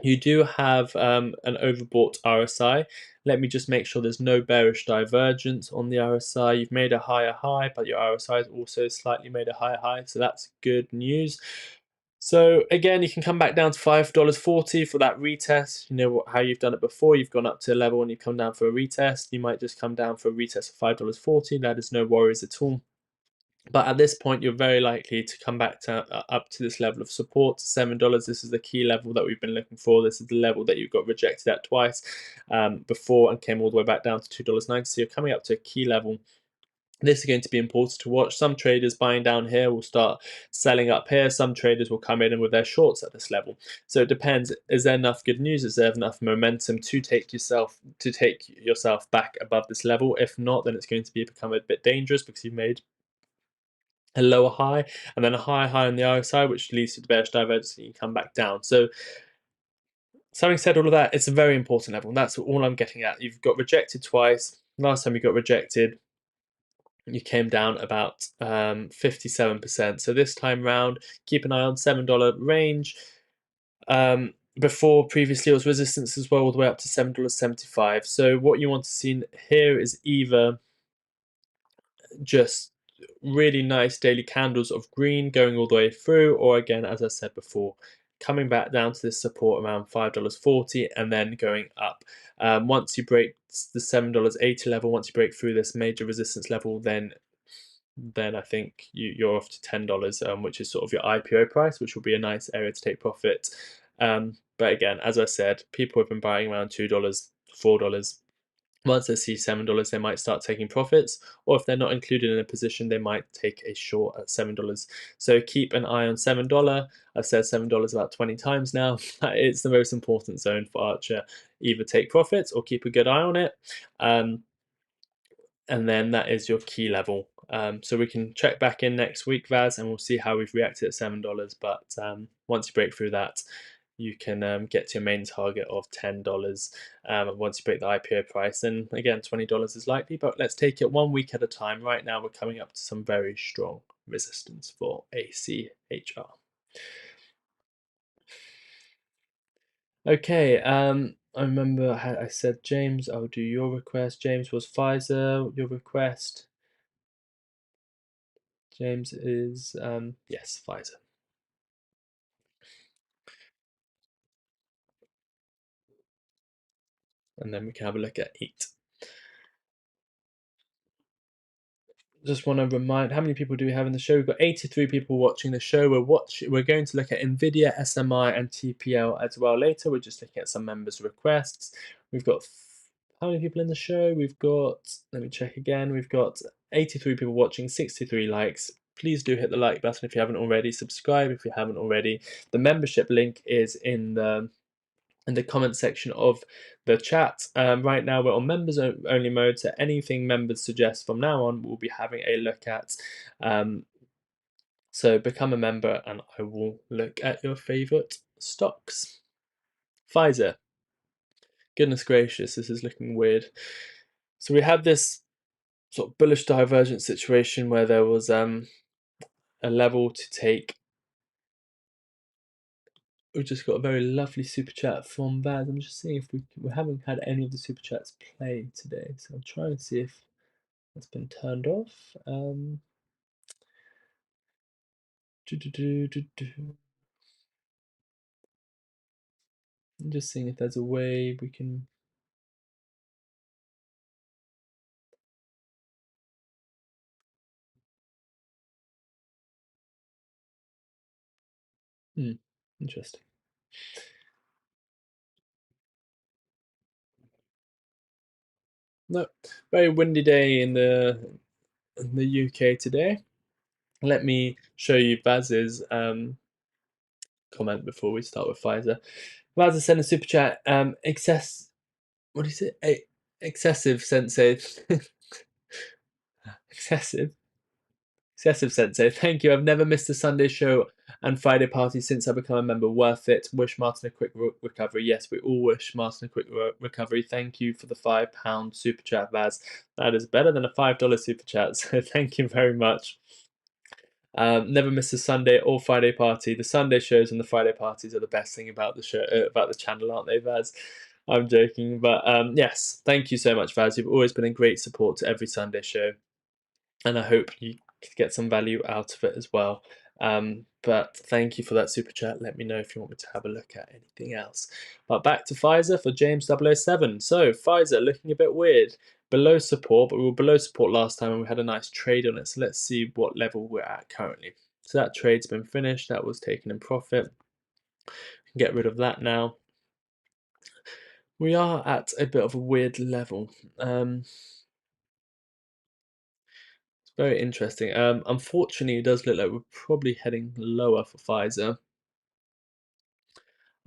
You do have an overbought RSI. Let me just make sure there's no bearish divergence on the RSI. You've made a higher high, but your RSI has also slightly made a higher high. So that's good news. So again, you can come back down to $5.40 for that retest. You know how you've done it before. You've gone up to a level and you come down for a retest. You might just come down for a retest of $5.40. That is no worries at all. But at this point, you're very likely to come back to up to this level of support, $7. This is the key level that we've been looking for. This is the level that you got rejected at twice before and came all the way back down to $2.90. So you're coming up to a key level This is going to be important to watch. Some traders buying down here will start selling up here. Some traders will come in with their shorts at this level. So it depends. Is there enough good news? Is there enough momentum to take yourself back above this level? If not, then it's going to become a bit dangerous because you've made a lower high and then a higher high on the other side, which leads to the bearish divergence, and you come back down. So having said all of that, it's a very important level. And that's all I'm getting at. You've got rejected twice. Last time you got rejected, you came down about 57%. So this time round, keep an eye on $7 range. Before previously it was resistance as well, all the way up to $7.75. So what you want to see here is either just really nice daily candles of green going all the way through, or again, as I said before, coming back down to this support around $5.40 and then going up. Once you break the $7.80 level, once you break through this major resistance level, then I think you're off to $10, which is sort of your IPO price, which will be a nice area to take profit. But again, as I said, people have been buying around $2, $4. Once they see $7, they might start taking profits, or if they're not included in a position, they might take a short at $7. So keep an eye on $7. I've said $7 about 20 times now. It's the most important zone for Archer. Either take profits or keep a good eye on it. And then that is your key level. So we can check back in next week, Vaz, and we'll see how we've reacted at $7. But once you break through that, you can get to your main target of $10. Once you break the IPO price, and again, $20 is likely, but let's take it 1 week at a time. Right now, we're coming up to some very strong resistance for ACHR. Okay, I remember I said, James, I'll do your request. James was Pfizer, your request. James is, yes, Pfizer. And then we can have a look at EAT. Just want to remind, how many people do we have in the show? We've got 83 people watching the show. We're going to look at NVIDIA, SMI, and TPL as well later. We're just looking at some members' requests. We've got how many people in the show? We've got, let me check again. We've got 83 people watching, 63 likes. Please do hit the like button if you haven't already. Subscribe if you haven't already. The membership link is in the comment section of the chat. Right now we're on members only mode, so anything members suggest from now on we'll be having a look at. So become a member and I will look at your favorite stocks. Pfizer. Goodness gracious, this is looking weird. So we had this sort of bullish divergent situation where there was a level to take. We've just got a very lovely super chat from Baz. I'm just seeing if we haven't had any of the super chats play today, so I'm trying to see if it's been turned off. I'm just seeing if there's a way we can. Interesting. No, very windy day in the UK today. Let me show you Baz's comment before we start with Pfizer. Baz has sent a super chat. What is it? Excessive sensei. Excessive Sensei. Thank you. I've never missed a Sunday show and Friday party since I become a member. Worth it. Wish Martyn a quick recovery. Yes, we all wish Martyn a quick recovery. Thank you for the £5 super chat, Vaz. That is better than a $5 super chat. So thank you very much. Never miss a Sunday or Friday party. The Sunday shows and the Friday parties are the best thing about the show, about the channel, aren't they, Vaz? I'm joking, but yes, thank you so much, Vaz. You've always been a great support to every Sunday show, and I hope you get some value out of it as well. But thank you for that super chat. Let me know if you want me to have a look at anything else. But back to Pfizer for James 007. So Pfizer looking a bit weird. Below support, but we were below support last time and we had a nice trade on it. So let's see what level we're at currently. So that trade's been finished. That was taken in profit. Get rid of that now. We are at a bit of a weird level. Very interesting. Unfortunately, it does look like we're probably heading lower for Pfizer.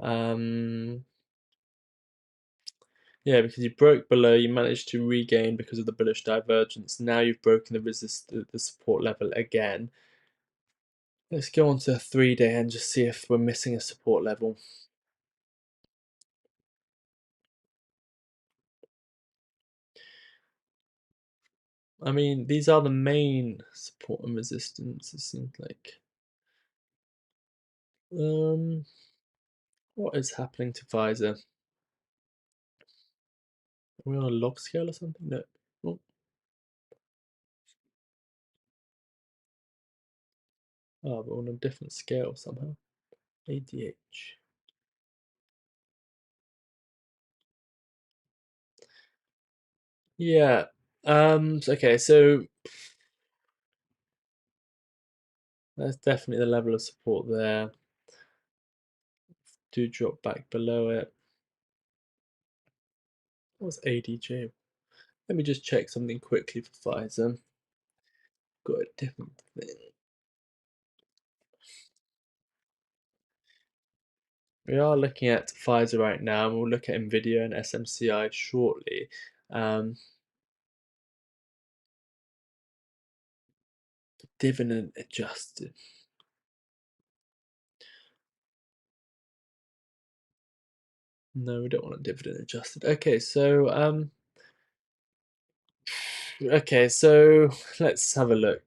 Um, yeah, because you broke below, you managed to regain because of the bullish divergence. Now you've broken the support level again. Let's go on to a 3-day and just see if we're missing a support level. I mean, these are the main support and resistance, it seems like. What is happening to Pfizer? Are we on a log scale or something? No. Oh, we're on a different scale somehow. ADH. Yeah. Okay, so that's definitely the level of support there. Do drop back below it. What's ADJ? Let me just check something quickly for Pfizer. Got a different thing. We are looking at Pfizer right now, and we'll look at NVIDIA and SMCI shortly. Dividend adjusted. No, we don't want a dividend adjusted. Okay, so let's have a look.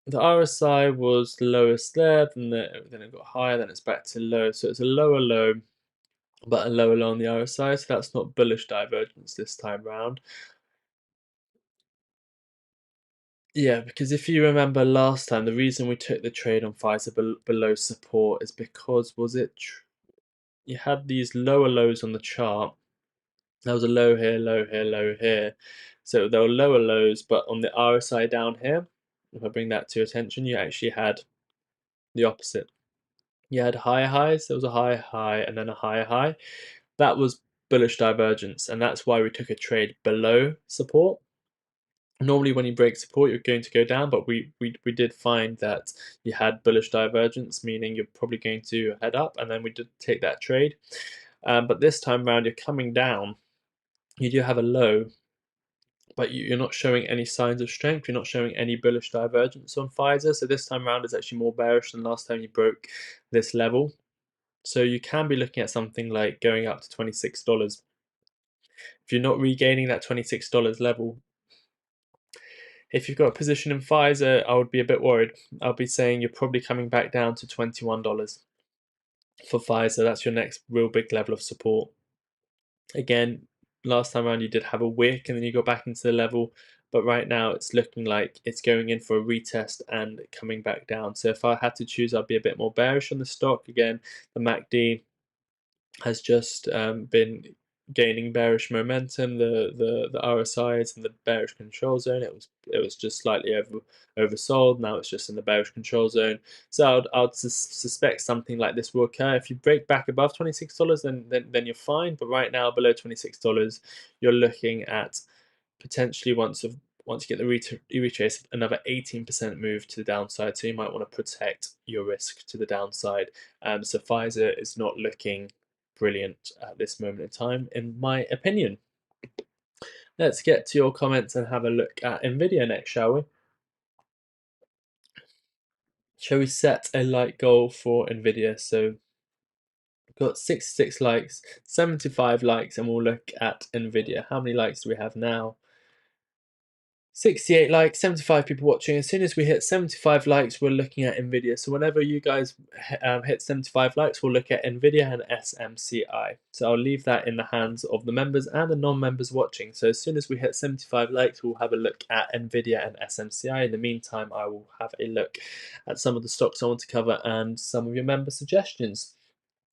The RSI was lowest there, then it got higher, then it's back to low. So it's a lower low, but a lower low on the RSI. So that's not bullish divergence this time round. Yeah, because if you remember last time, the reason we took the trade on Pfizer below support is because you had these lower lows on the chart. There was a low here, low here, low here. So there were lower lows, but on the RSI down here, if I bring that to attention, you actually had the opposite. You had higher highs, there was a higher high, and then a higher high. That was bullish divergence, and that's why we took a trade below support. Normally when you break support, you're going to go down, but we did find that you had bullish divergence, meaning you're probably going to head up, and then we did take that trade. But this time around, you're coming down. You do have a low, but you're not showing any signs of strength. You're not showing any bullish divergence on Pfizer. So this time around is actually more bearish than last time you broke this level. So you can be looking at something like going up to $26. If you're not regaining that $26 level, if you've got a position in Pfizer, I would be a bit worried. I'll be saying you're probably coming back down to $21 for Pfizer. That's your next real big level of support. Again, last time around you did have a wick and then you got back into the level, but right now it's looking like it's going in for a retest and coming back down. So if I had to choose, I'd be a bit more bearish on the stock. Again, the MACD has just been gaining bearish momentum. The RSI is in the bearish control zone. It was just slightly oversold. Now it's just in the bearish control zone. So I'd suspect something like this will occur. If you break back above $26, then you're fine. But right now, below $26, you're looking at potentially once you get the retrace, another 18% move to the downside. So you might want to protect your risk to the downside. So Pfizer is not looking brilliant at this moment in time, in my opinion. Let's get to your comments and have a look at NVIDIA next, shall we? Shall we set a like goal for NVIDIA? So we've got 66 likes, 75 likes, and we'll look at NVIDIA. How many likes do we have now? 68 likes, 75 people watching. As soon as we hit 75 likes, we're looking at NVIDIA. So whenever you guys hit 75 likes, we'll look at NVIDIA and SMCI. So I'll leave that in the hands of the members and the non-members watching. So as soon as we hit 75 likes, we'll have a look at NVIDIA and SMCI. In the meantime, I will have a look at some of the stocks I want to cover and some of your member suggestions.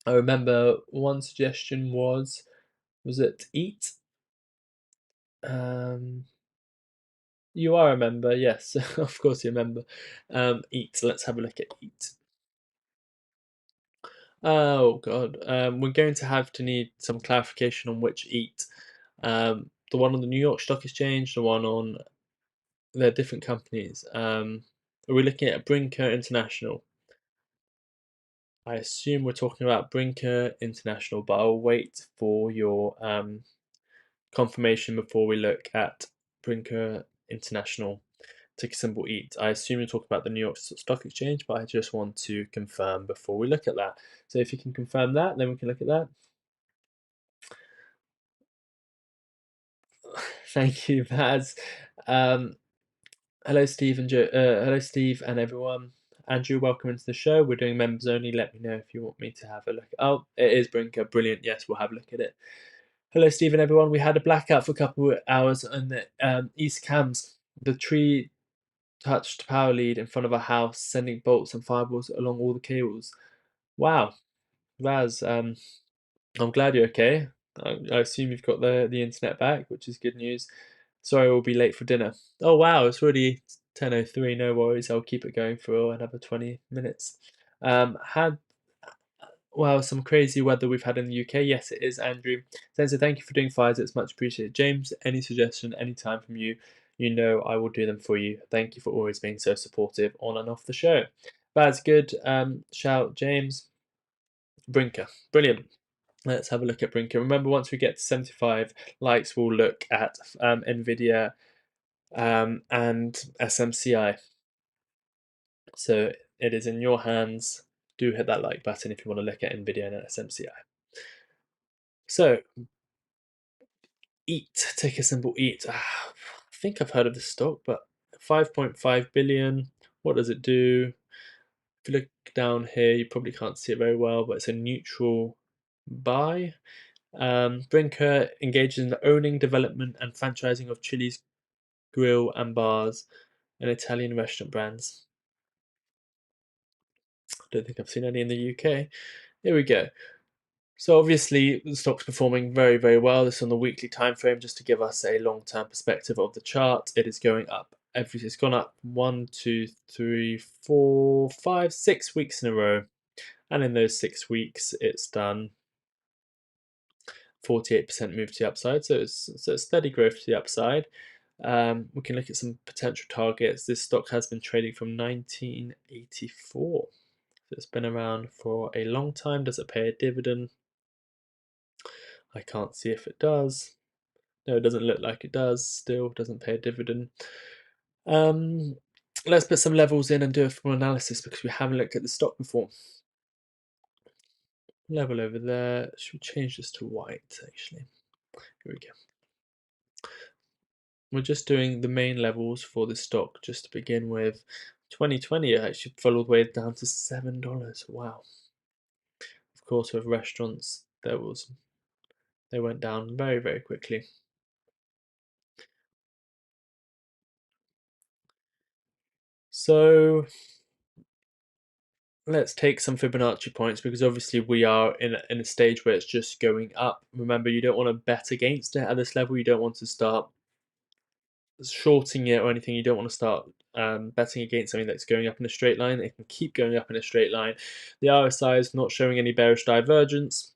I remember one suggestion was it EAT? You are a member, yes, of course you're a member. EAT, let's have a look at EAT. Oh god, we're going to have to need some clarification on which EAT. The one on the New York Stock Exchange, the one on they're different companies. Are we looking at Brinker International? I assume we're talking about Brinker International, but I'll wait for your confirmation before we look at Brinker International. Ticker symbol EAT. I assume you're talking about the New York Stock Exchange, but I just want to confirm before we look at that. So if you can confirm that, then we can look at that. Thank you, Vaz. Hello, Steve and hello, Steve and everyone. Andrew, welcome into the show. We're doing members only. Let me know if you want me to have a look. Oh, it is Brinker. Brilliant. Yes, we'll have a look at it. Hello, Steve and everyone. We had a blackout for a couple of hours on the East Cams. The tree touched power lead in front of our house, sending bolts and fireballs along all the cables. Wow, Vaz, I'm glad you're okay. I assume you've got the internet back, which is good news. Sorry, we'll be late for dinner. Oh wow, it's already 10:03. No worries, I'll keep it going for another 20 minutes. Had Well, some crazy weather we've had in the UK. Yes, it is, Andrew. Sensei, thank you for doing fires. It's much appreciated. James, any suggestion, any time from you, you know I will do them for you. Thank you for always being so supportive on and off the show. That's good. Shout, James. Brinker. Brilliant. Let's have a look at Brinker. Remember, once we get to 75 likes, we'll look at NVIDIA and SMCI. So it is in your hands. Do hit that like button if you want to look at NVIDIA and SMCI. So, EAT, ticker symbol EAT. I think I've heard of this stock, but 5.5 billion. What does it do? If you look down here, you probably can't see it very well, but it's a neutral buy. Brinker engages in the owning, development, and franchising of Chili's grill and bars and Italian restaurant brands. I don't think I've seen any in the UK. Here we go. So obviously the stock's performing very, very well. This is on the weekly time frame, just to give us a long-term perspective of the chart. It is going up. It's gone up 1, 2, 3, 4, 5, 6 weeks in a row, and in those 6 weeks, it's done 48% move to the upside. So it's a steady growth to the upside. We can look at some potential targets. This stock has been trading from 1984. So it's been around for a long time. Does it pay a dividend? I can't see if it does. No, it doesn't look like it does. Still doesn't pay a dividend. Let's put some levels in and do a full analysis because we haven't looked at the stock before. Level over there. Should we change this to white, actually? Here we go. We're just doing the main levels for the stock just to begin with. 2020 it actually fell all the way down to $7. Wow. Of course, with restaurants, they went down very, very quickly. So let's take some Fibonacci points because obviously we are in a stage where it's just going up. Remember, you don't want to bet against it at this level. You don't want to start shorting it or anything. You don't want to start betting against something that's going up in a straight line. It can keep going up in a straight line. The RSI is not showing any bearish divergence.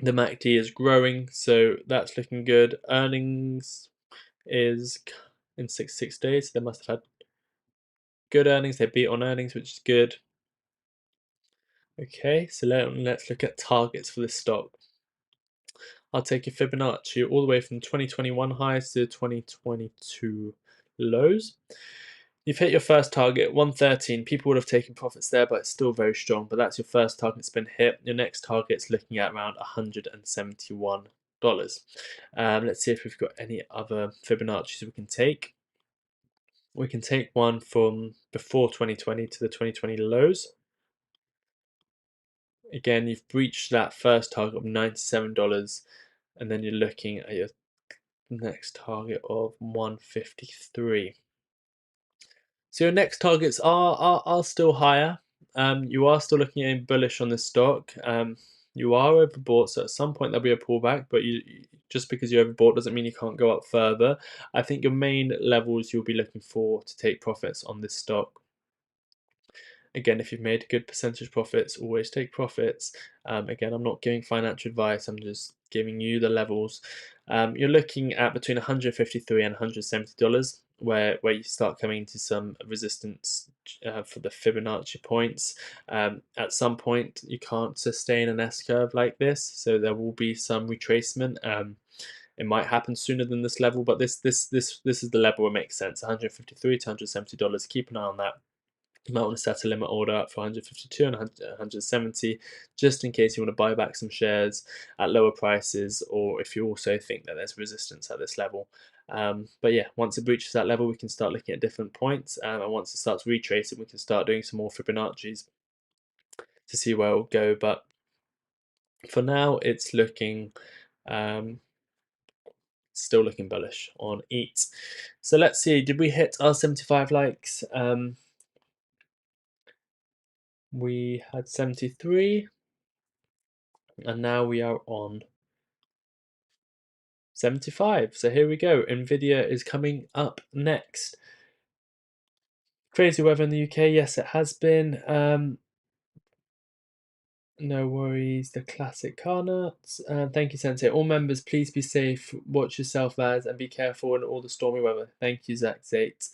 The MACD is growing, so that's looking good. Earnings is in 6 days. So they must have had good earnings. They beat on earnings, which is good. Okay, so let's look at targets for this stock. I'll take a Fibonacci all the way from 2021 highs to 2022 lows. You've hit your first target, 113. People would have taken profits there, but it's still very strong. But that's your first target that's been hit. Your next target's looking at around $171. Let's see if we've got any other Fibonacci's we can take. We can take one from before 2020 to the 2020 lows. Again, you've breached that first target of $97, and then you're looking at your next target of 153. So your next targets are still higher. You are still looking at bullish on this stock. You are overbought, so at some point there'll be a pullback, but just because you're overbought doesn't mean you can't go up further. I think your main levels you'll be looking for to take profits on this stock. Again, if you've made good percentage profits, always take profits. Again, I'm not giving financial advice, I'm just giving you the levels. You're looking at between $153 and $170. where you start coming into some resistance for the Fibonacci points. At some point, you can't sustain an S curve like this, so there will be some retracement. It might happen sooner than this level, but this is the level where it makes sense. $153 to $170. Keep an eye on that. You might want to set a limit order up for 152 and 170, just in case you want to buy back some shares at lower prices, or if you also think that there's resistance at this level. But yeah, once it breaches that level, we can start looking at different points, and once it starts retracing, we can start doing some more Fibonacci's to see where it'll go. But for now, it's looking still looking bullish on EAT. So let's see, did we hit our 75 likes? We had 73, and now we are on 75. So here we go. NVIDIA is coming up next. Crazy weather in the UK. Yes, it has been. No worries. The classic car nuts. Thank you, Sensei. All members, please be safe. Watch yourself, lads, and be careful in all the stormy weather. Thank you, Zach Zate.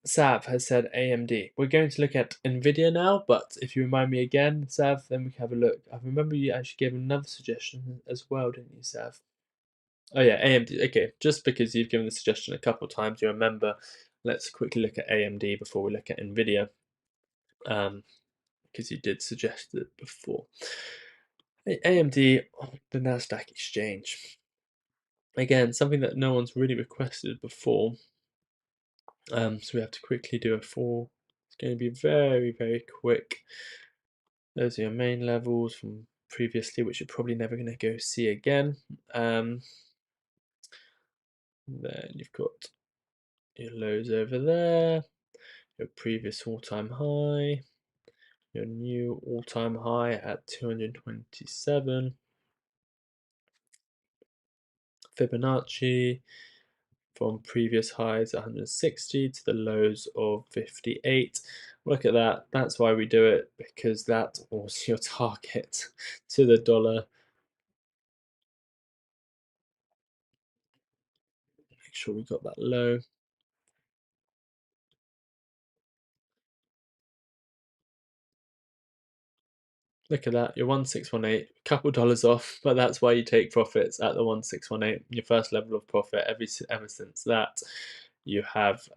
Sav has said AMD. We're going to look at NVIDIA now, but if you remind me again, Sav, then we can have a look. I remember you actually gave another suggestion as well, didn't you, Sav? Oh yeah, AMD. Okay, just because you've given the suggestion a couple of times, you remember. Let's quickly look at AMD before we look at NVIDIA, because you did suggest it before. AMD, the Nasdaq exchange. Again, something that no one's really requested before. So we have to quickly do a full. It's going to be very, very quick. Those are your main levels from previously, which you're probably never going to go see again. Then you've got your lows over there, your previous all-time high, your new all-time high at 227. Fibonacci from previous highs 160 to the lows of 58. Look at that. That's why we do it, because that was your target to the dollar. Make sure we got that low. Look at that, your 1618, a couple dollars off, but that's why you take profits at the 1618, your first level of profit. Ever since that, you have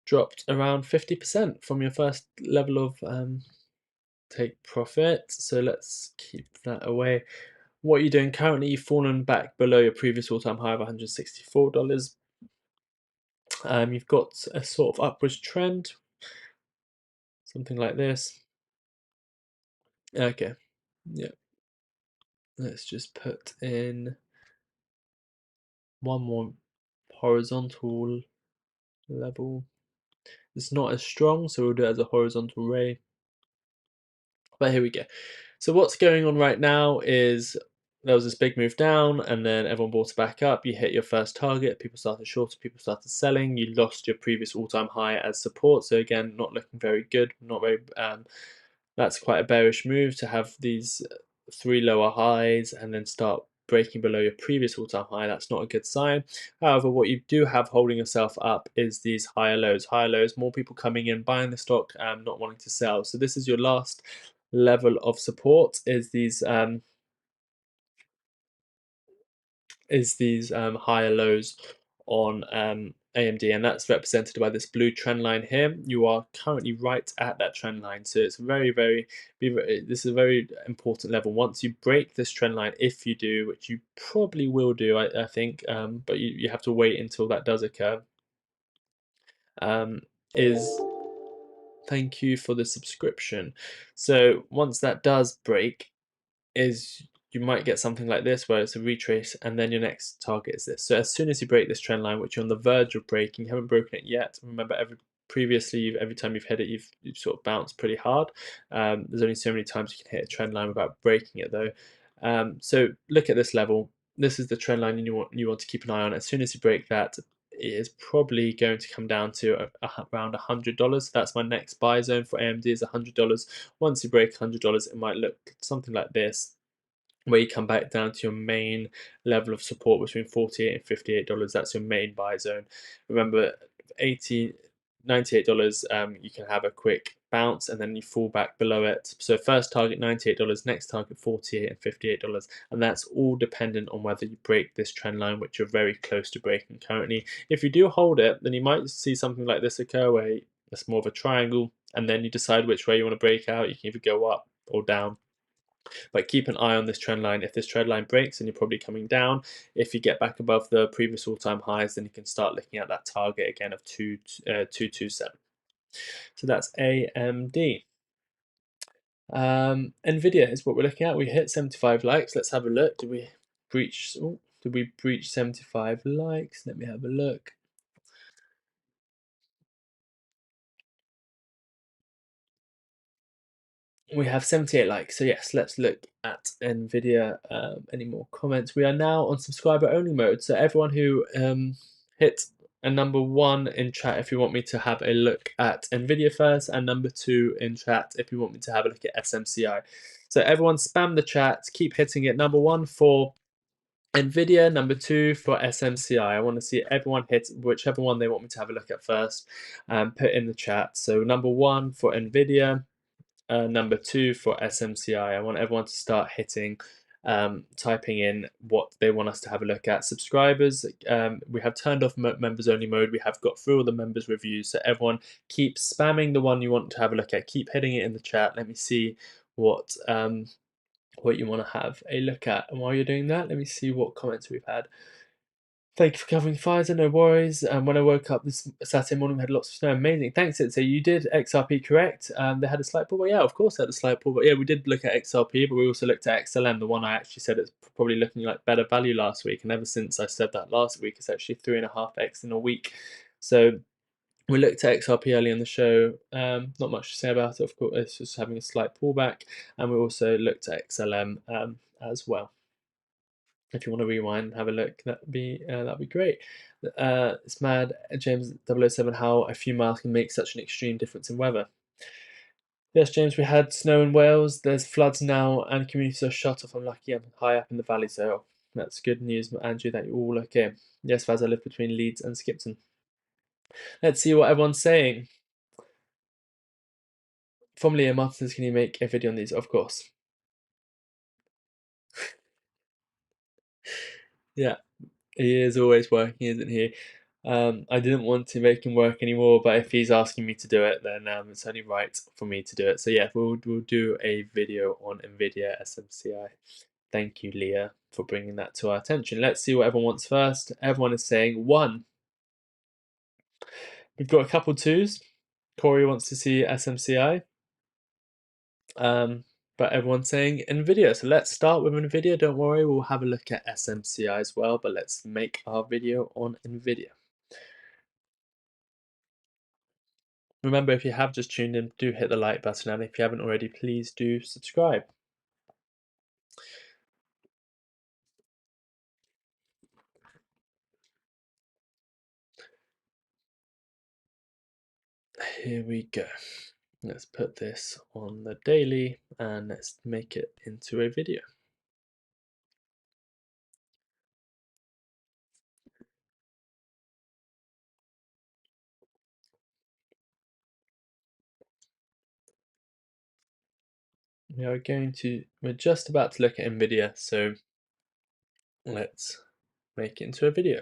dropped around 50% from your first level of take profit. So let's keep that away. What are you doing currently? You've fallen back below your previous all-time high of $164. You've got a sort of upwards trend, something like this. Okay, yeah. Let's just put in one more horizontal level. It's not as strong, so we'll do it as a horizontal ray. But here we go. So what's going on right now is there was this big move down, and then everyone bought it back up. You hit your first target. People started shorting. People started selling. You lost your previous all-time high as support. So again, not looking very good. Not very. That's quite a bearish move to have these three lower highs and then start breaking below your previous all-time high. That's not a good sign. However, what you do have holding yourself up is these higher lows. Higher lows, more people coming in, buying the stock, not wanting to sell. So this is your last level of support, is these higher lows on AMD, and that's represented by this blue trend line here. You are currently right at that trend line, so it's this is a very important level. Once you break this trend line, if you do, which you probably will do, I think, but you have to wait until that does occur, is thank you for the subscription. So once that does break, is you might get something like this where it's a retrace, and then your next target is this. So as soon as you break this trend line, which you're on the verge of breaking, you haven't broken it yet. Remember, every time you've hit it, you've sort of bounced pretty hard. There's only so many times you can hit a trend line without breaking it, though. So look at this level. This is the trend line you want to keep an eye on. As soon as you break that, it is probably going to come down to around $100. That's my next buy zone for AMD, is $100. Once you break $100, it might look something like this. where you come back down to your main level of support between $48 and $58. That's your main buy zone. Remember, 80 $98, you can have a quick bounce and then you fall back below it. So first target $98, next target $48 and $58, and that's all dependent on whether you break this trend line, which you're very close to breaking currently. If you do hold it, then you might see something like this occur, where it's more of a triangle, and then you decide which way you want to break out. You can either go up or down. But keep an eye on this trend line. If this trend line breaks, then you're probably coming down. If you get back above the previous all-time highs, then you can start looking at that target again of 227. So that's AMD. NVIDIA is what we're looking at. We hit 75 likes. Let's have a look. Did we breach? Oh, did we breach 75 likes? Let me have a look. We have 78 likes. So yes, let's look at NVIDIA. Any more comments? We are now on subscriber only mode. So everyone who hit a number 1 in chat if you want me to have a look at NVIDIA first, and number 2 in chat if you want me to have a look at SMCI. So everyone spam the chat, keep hitting it. Number 1 for NVIDIA, number 2 for SMCI. I want to see everyone hit whichever one they want me to have a look at first, put in the chat. So number 1 for NVIDIA, number 2 for SMCI. I want everyone to start hitting, typing in what they want us to have a look at. Subscribers, we have turned off members only mode. We have got through all the members reviews. So everyone keep spamming the one you want to have a look at. Keep hitting it in the chat. Let me see what you want to have a look at. And while you're doing that, let me see what comments we've had. Thank you for covering Pfizer, no worries. When I woke up this Saturday morning, we had lots of snow. Amazing. Thanks, so you did XRP correct. They had a slight pullback. Yeah, of course they had a slight pullback. Yeah, we did look at XRP, but we also looked at XLM, the one I actually said it's probably looking like better value last week. And ever since I said that last week, it's actually 3.5x in a week. So we looked at XRP early in the show. Not much to say about it, of course. It's just having a slight pullback. And we also looked at XLM as well. If you want to rewind and have a look, that'd be great. It's mad, James 007, how a few miles can make such an extreme difference in weather. Yes, James, we had snow in Wales. There's floods now, and communities are shut off. I'm lucky I'm high up in the valley, so that's good news, Andrew, that you're all okay. Yes, Faz, I live between Leeds and Skipton. Let's see what everyone's saying. From Leah Martins, can you make a video on these? Of course. Yeah, he is always working, isn't he? I didn't want to make him work anymore, but if he's asking me to do it, then it's only right for me to do it. So yeah, we'll do a video on NVIDIA SMCI. Thank you, Leah, for bringing that to our attention. Let's see what everyone wants first. Everyone is saying 1. We've got a couple 2s. Corey wants to see SMCI. But everyone's saying NVIDIA. So let's start with NVIDIA. Don't worry, we'll have a look at SMCI as well, but let's make our video on NVIDIA. Remember, if you have just tuned in, do hit the like button, and if you haven't already, please do subscribe. Here we go. Let's put this on the daily and let's make it into a video. We're just about to look at NVIDIA, so let's make it into a video.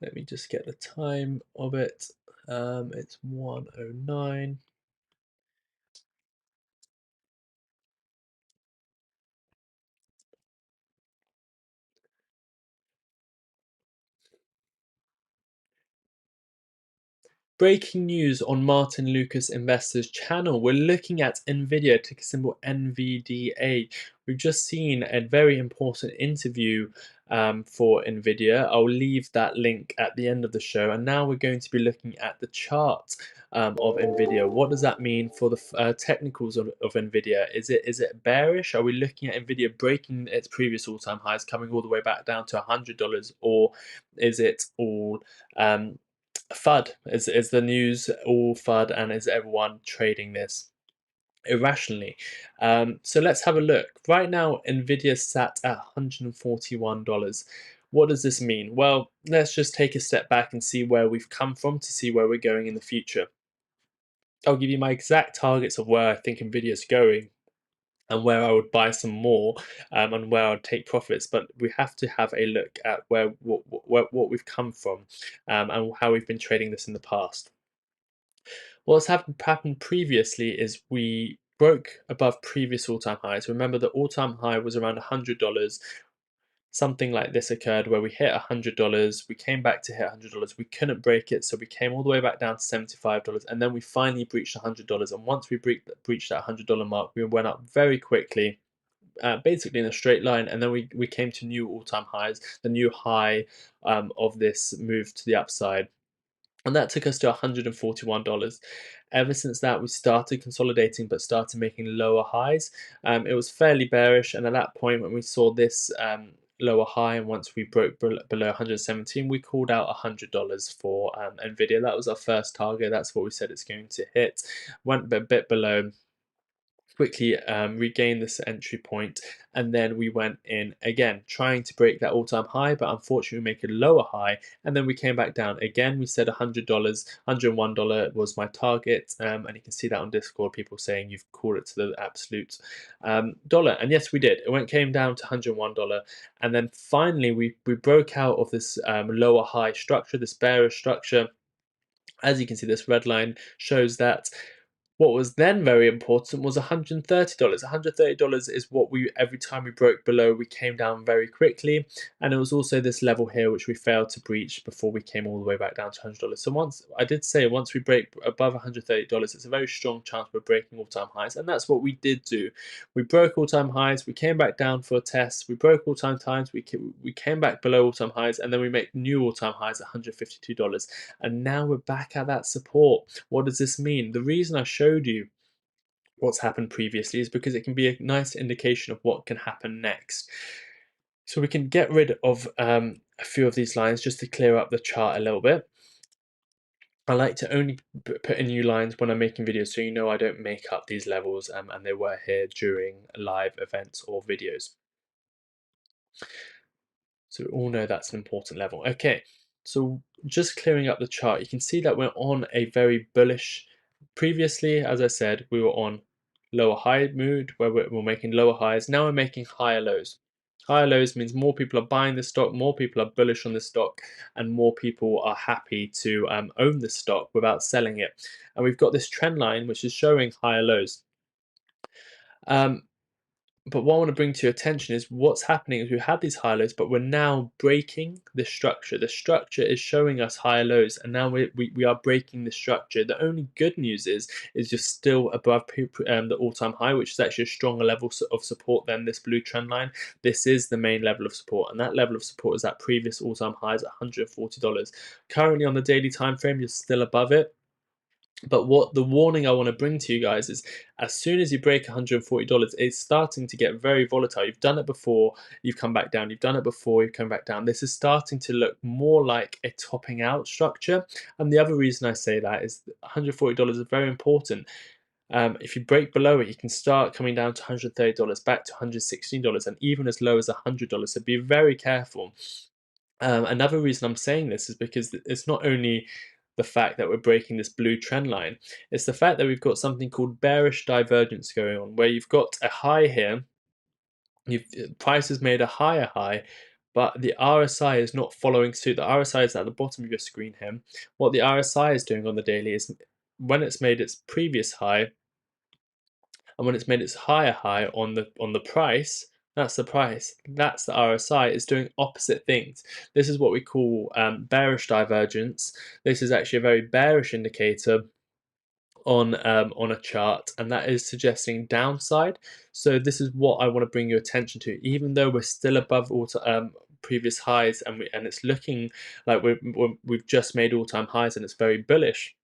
Let me just get the time of it. It's 1:09. Breaking news on Martyn Lucas Investors channel. We're looking at NVIDIA, ticker symbol NVDA. We've just seen a very important interview for NVIDIA. I'll leave that link at the end of the show. And now we're going to be looking at the chart of NVIDIA. What does that mean for the technicals of NVIDIA? Is it bearish? Are we looking at NVIDIA breaking its previous all-time highs, coming all the way back down to $100? Or is it all FUD? Is the news all FUD, and is everyone trading this? irrationally. So let's have a look. Right now, NVIDIA sat at $141. What does this mean? Well, let's just take a step back and see where we've come from to see where we're going in the future. I'll give you my exact targets of where I think NVIDIA is going and where I would buy some more, and where I would take profits. But we have to have a look at what we've come from, and how we've been trading this in the past. What's happened previously is we broke above previous all-time highs. Remember, the all-time high was around $100. Something like this occurred where we hit $100, we came back to hit $100, we couldn't break it, so we came all the way back down to $75, and then we finally breached $100. And once we breached that $100 mark, we went up very quickly, basically in a straight line, and then we came to new all-time highs, the new high of this move to the upside. And that took us to $141. Ever since that, we started consolidating, but started making lower highs. It was fairly bearish, and at that point, when we saw this lower high, and once we broke below 117, we called out $100 for NVIDIA. That was our first target. That's what we said it's going to hit. Went a bit below, quickly regained this entry point, and then we went in again trying to break that all-time high, but unfortunately we make a lower high, and then we came back down again. We said $100, $101 was my target, and you can see that on Discord, people saying you've called it to the absolute dollar, and yes, we did. Came down to $101, and then finally we broke out of this lower high structure, this bearish structure. As you can see, this red line shows that what was then very important was $130. $130 is what every time we broke below, we came down very quickly. And it was also this level here, which we failed to breach before we came all the way back down to $100. So once we break above $130, it's a very strong chance we're breaking all-time highs. And that's what we did do. We broke all-time highs, we came back down for a test, we broke all-time highs, we came back below all-time highs, and then we make new all-time highs at $152. And now we're back at that support. What does this mean? The reason I showed you what's happened previously is because it can be a nice indication of what can happen next. So we can get rid of a few of these lines just to clear up the chart a little bit. I like to only put in new lines when I'm making videos, so you know I don't make up these levels, and they were here during live events or videos. So we all know that's an important level. Okay, so just clearing up the chart, you can see that we're on a very bullish. Previously, as I said, we were on lower high mood where we're making lower highs. Now we're making higher lows. Higher lows means more people are buying the stock, more people are bullish on the stock, and more people are happy to own the stock without selling it. And we've got this trend line which is showing higher lows. But what I want to bring to your attention is what's happening is we've had these high lows, but we're now breaking the structure. The structure is showing us higher lows, and now we are breaking the structure. The only good news is you're still above the all-time high, which is actually a stronger level of support than this blue trend line. This is the main level of support, and that level of support is that previous all-time highs at $140. Currently on the daily time frame, you're still above it. But what the warning I want to bring to you guys is, as soon as you break $140, it's starting to get very volatile. You've done it before, you've come back down. You've done it before, you've come back down. This is starting to look more like a topping out structure. And the other reason I say that is $140 is very important. If you break below it, you can start coming down to $130, back to $116, and even as low as $100. So be very careful. Another reason I'm saying this is because it's not only the fact that we're breaking this blue trend line, it's the fact that we've got something called bearish divergence going on, where you've got a high here, price has made a higher high, but the RSI is not following suit. The RSI is at the bottom of your screen here. What the RSI is doing on the daily is when it's made its previous high, and when it's made its higher high on the price, that's the price, that's the RSI, is doing opposite things. This is what we call bearish divergence. This is actually a very bearish indicator on a chart, and that is suggesting downside. So this is what I want to bring your attention to. Even though we're still above previous highs, and it's looking like we've just made all-time highs, and it's very bullish.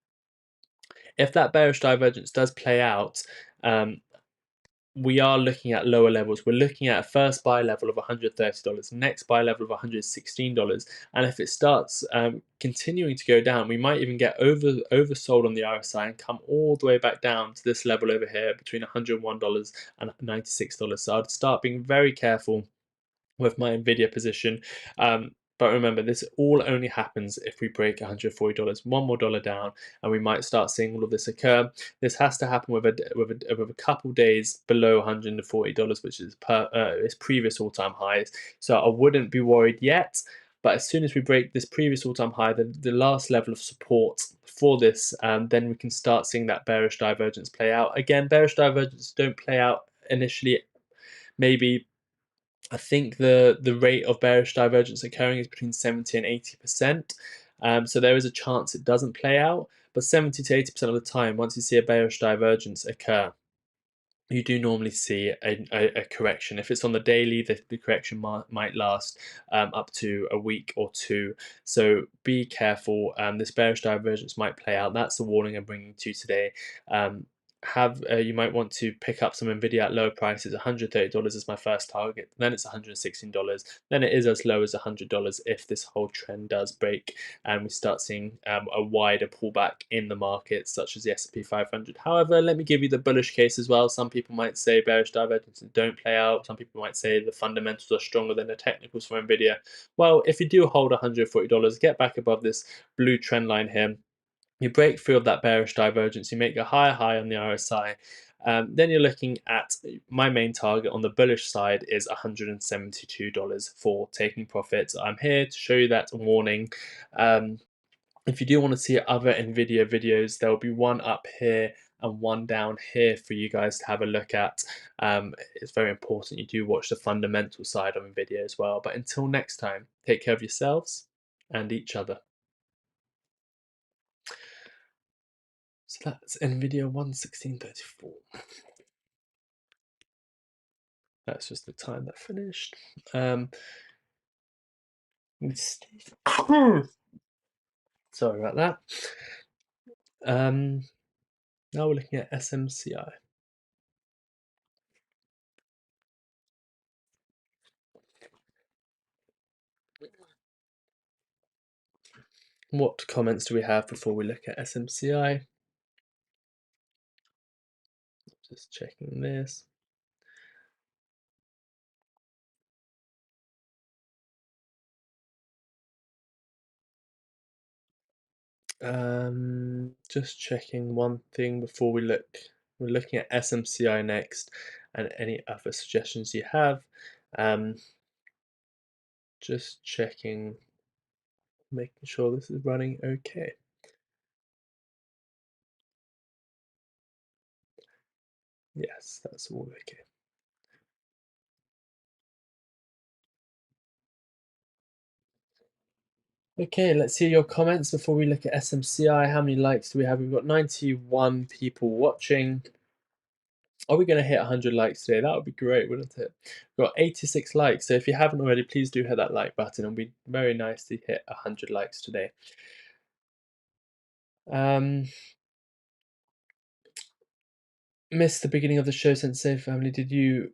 If that bearish divergence does play out, we are looking at lower levels. We're looking at a first buy level of $130, next buy level of $116, and if it starts continuing to go down, we might even get oversold on the RSI and come all the way back down to this level over here between $101 and $96. So I'd start being very careful with my NVIDIA position. But remember, this all only happens if we break $140, one more dollar down, and we might start seeing all of this occur. This has to happen with a couple days below $140, which is its previous all-time highs. So I wouldn't be worried yet. But as soon as we break this previous all-time high, the last level of support for this, then we can start seeing that bearish divergence play out. Again, bearish divergence don't play out initially. Maybe I think the rate of bearish divergence occurring is between 70 and 80%. So there is a chance it doesn't play out, but 70 to 80% of the time, once you see a bearish divergence occur, you do normally see a correction. If it's on the daily, the correction might last up to a week or two. So be careful. This bearish divergence might play out. That's the warning I'm bringing to you today. You might want to pick up some NVIDIA at lower prices. $130 is my first target. Then it's $116. Then it is as low as $100 if this whole trend does break and we start seeing a wider pullback in the markets, such as the S&P 500. However, let me give you the bullish case as well. Some people might say bearish divergences don't play out. Some people might say the fundamentals are stronger than the technicals for NVIDIA. Well, if you do hold $140, get back above this blue trend line here. You break through of that bearish divergence, you make a higher high on the RSI. Then you're looking at my main target on the bullish side is $172 for taking profits. I'm here to show you that warning. If you do want to see other NVIDIA videos, there will be one up here and one down here for you guys to have a look at. It's very important you do watch the fundamental side of NVIDIA as well. But until next time, take care of yourselves and each other. So that's NVIDIA 11634. That's just the time that finished. Sorry about that. Now we're looking at SMCI. What comments do we have before we look at SMCI? Just checking this. Just checking one thing before we look. We're looking at SMCI next, and any other suggestions you have. Just checking, making sure this is running okay. Yes, that's all okay. Okay, let's see your comments before we look at SMCI. How many likes do we have? We've got 91 people watching. Are we going to hit 100 likes today? That would be great, wouldn't it? We've got 86 likes. So if you haven't already, please do hit that like button. It'll be very nice to hit 100 likes today. Missed the beginning of the show, SENSEI family. Did you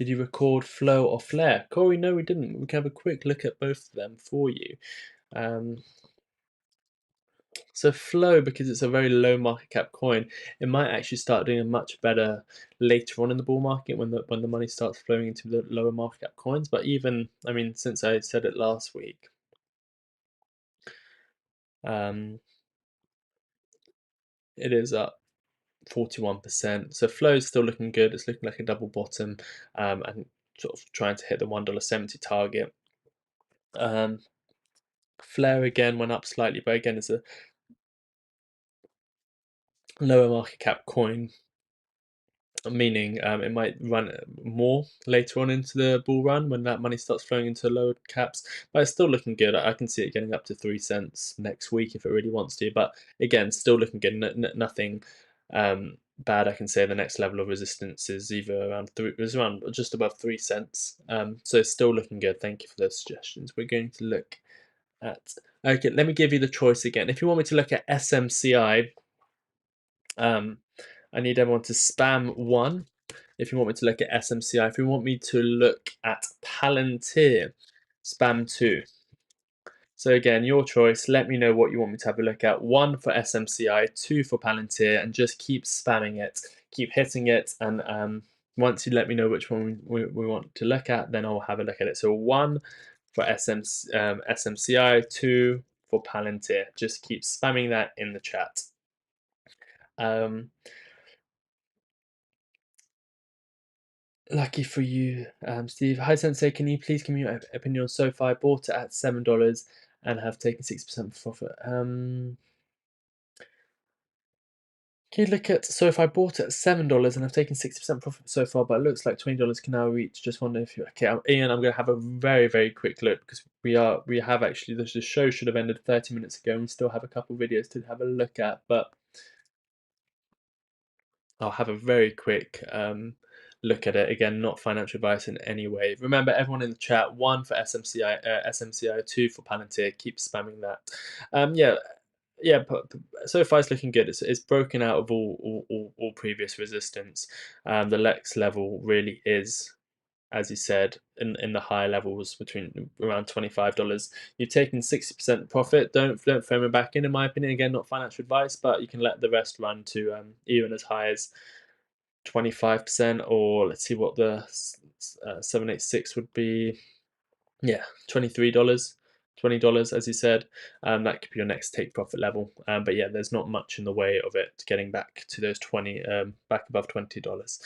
record Flow or Flare? Corey, no, we didn't. We can have a quick look at both of them for you. So Flow, because it's a very low market cap coin, it might actually start doing much better later on in the bull market when the money starts flowing into the lower market cap coins. But even, I mean, since I said it last week, it is up 41%. So Flow is still looking good. It's looking like a double bottom, and sort of trying to hit the $1.70 target. Flare again went up slightly, but again, it's a lower market cap coin, meaning it might run more later on into the bull run when that money starts flowing into lower caps. But it's still looking good. I can see it getting up to 3 cents next week if it really wants to. But again, still looking good. Nothing bad. I can say the next level of resistance is either around around just above 3 cents. So it's still looking good. Thank you for those suggestions. We're going to look at. Okay, let me give you the choice again. If you want me to look at SMCI, I need everyone to spam 1 if you want me to look at SMCI. If you want me to look at Palantir, spam 2. So again, your choice. Let me know what you want me to have a look at. 1 for SMCI, 2 for Palantir, and just keep spamming it. Keep hitting it, and once you let me know which one we want to look at, then I'll have a look at it. So 1 for SMCI, 2 for Palantir. Just keep spamming that in the chat. Lucky for you, Steve. Hi, Sensei. Can you please give me your opinion on SoFi? I bought it at $7 and have taken 6% profit. Can you look at SoFi? I bought it at $7 and I've taken 60% profit so far, but it looks like $20 can now reach. Just wonder if you okay, Ian. I'm going to have a very, very quick look because we have actually the show should have ended 30 minutes ago and we still have a couple of videos to have a look at, but I'll have a very quick look at it. Again, not financial advice in any way. Remember, everyone in the chat, 1 for SMCI, 2 for Palantir. Keep spamming that. Yeah. So far it's looking good. It's broken out of all previous resistance. The Lex level really is, as you said, in the higher levels between around $25. You've taken 60% profit. Don't throw me back in my opinion. Again, not financial advice, but you can let the rest run to even as high as 25%, or let's see what the 786 would be. Yeah, $23. $20, as you said. That could be your next take profit level. But yeah, there's not much in the way of it getting back to those back above $20.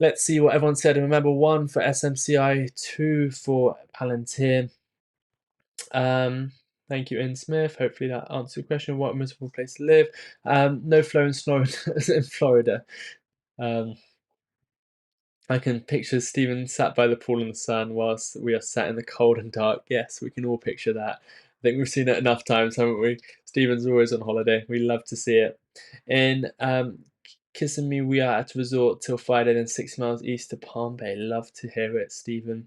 Let's see what everyone said. And remember, 1 for SMCI, 2 for Palantir. Thank you, Ian Smith. Hopefully that answers your question. What a miserable place to live. No flow in Florida. I can picture Stephen sat by the pool in the sun whilst we are sat in the cold and dark. Yes, we can all picture that. I think we've seen it enough times, haven't we? Stephen's always on holiday. We love to see it. In Kissimmee, we are at a resort till Friday, then 6 miles east of Palm Bay. Love to hear it, Stephen.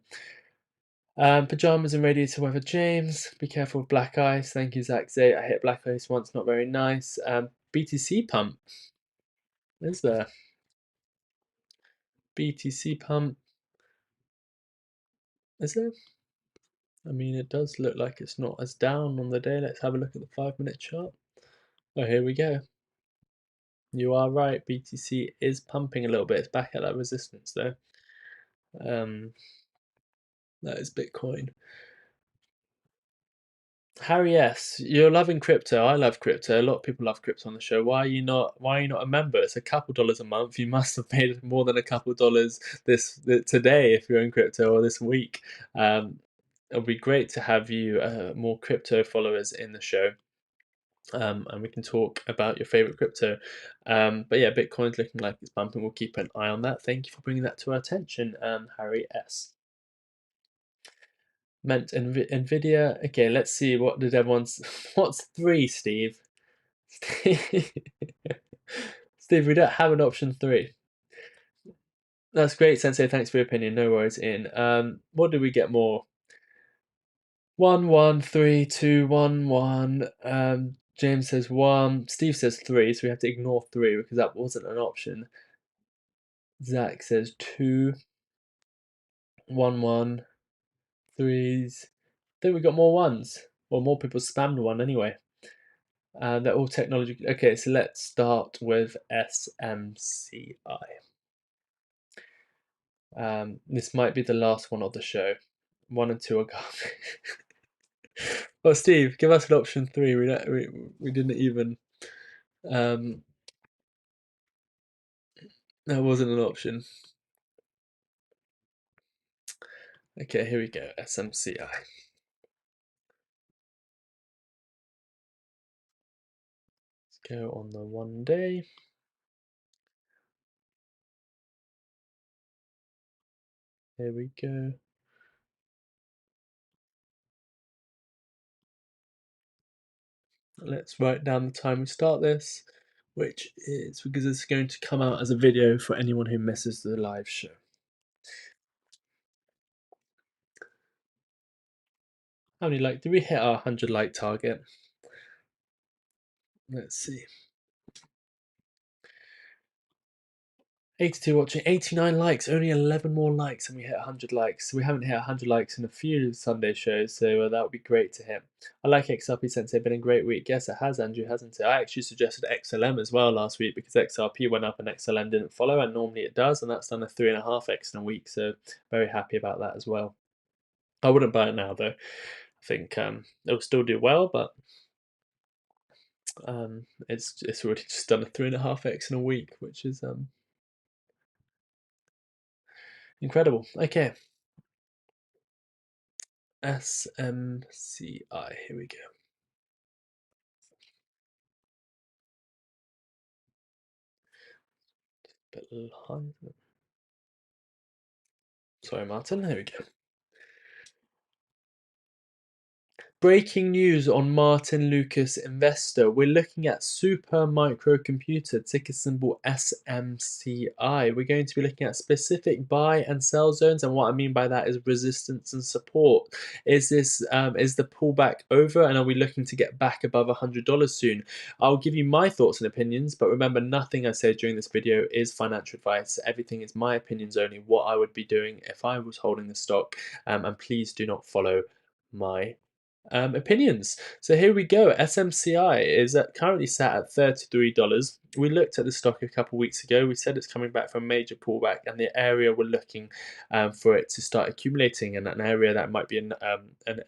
Pajamas and radiator weather, James. Be careful of black ice. Thank you, Zach Zay. I hit black ice once, not very nice. BTC pump. Is there? BTC pump. Is there? I mean, it does look like it's not as down on the day. Let's have a look at the 5-minute chart. Oh, here we go. You are right. BTC is pumping a little bit. It's back at that resistance, though. That is Bitcoin. Harry S, you're loving crypto. I love crypto. A lot of people love crypto on the show. Why are you not a member? It's a couple dollars a month. You must have made more than a couple dollars today if you're in crypto, or this week. It'll be great to have you more crypto followers in the show. And we can talk about your favorite crypto. But yeah, Bitcoin's looking like it's bumping. We'll keep an eye on that. Thank you for bringing that to our attention, Harry S. Meant NVIDIA. Okay, let's see. What did everyone's... What's 3, Steve? Steve, we don't have an option 3. That's great, Sensei. Thanks for your opinion. No worries, in. What did we get more? 1, 1, 3, 2, 1, 1. James says 1. Steve says 3, so we have to ignore 3 because that wasn't an option. Zach says 2. 1, 1. 3s. I think we got more 1s. Well, more people spammed 1 anyway. They're all technology. Okay, so let's start with SMCI. This might be the last one of the show. 1 and 2 are gone. Well, Steve, give us an option 3. We didn't even. That wasn't an option. Okay, here we go. SMCI. Let's go on the 1 day. Here we go. Let's write down the time we start this, which is because it's going to come out as a video for anyone who misses the live show. How many likes? Did we hit our 100 like target? Let's see. 82 watching, 89 likes, only 11 more likes, and we hit 100 likes. So we haven't hit 100 likes in a few Sunday shows, so that would be great to hit. I like XRP Sensei, been a great week. Yes, it has, Andrew, hasn't it? I actually suggested XLM as well last week because XRP went up and XLM didn't follow, and normally it does, and that's done a 3.5x in a week, so very happy about that as well. I wouldn't buy it now though. I think it'll still do well, but it's already just done a 3.5x in a week, which is incredible. Okay, SMCI. Here we go. Bit high. Sorry, Martin. There we go. Breaking news on Martyn Lucas Investor. We're looking at Super Microcomputer, ticker symbol SMCI. We're going to be looking at specific buy and sell zones, and what I mean by that is resistance and support. Is this is the pullback over, and are we looking to get back above $100 soon? I'll give you my thoughts and opinions, but remember, nothing I say during this video is financial advice. Everything is my opinions only, what I would be doing if I was holding the stock, and please do not follow my opinions. So here we go. SMCI is currently sat at $33. We looked at the stock a couple of weeks ago. We said it's coming back from a major pullback, and the area we're looking for it to start accumulating, and an area that might be an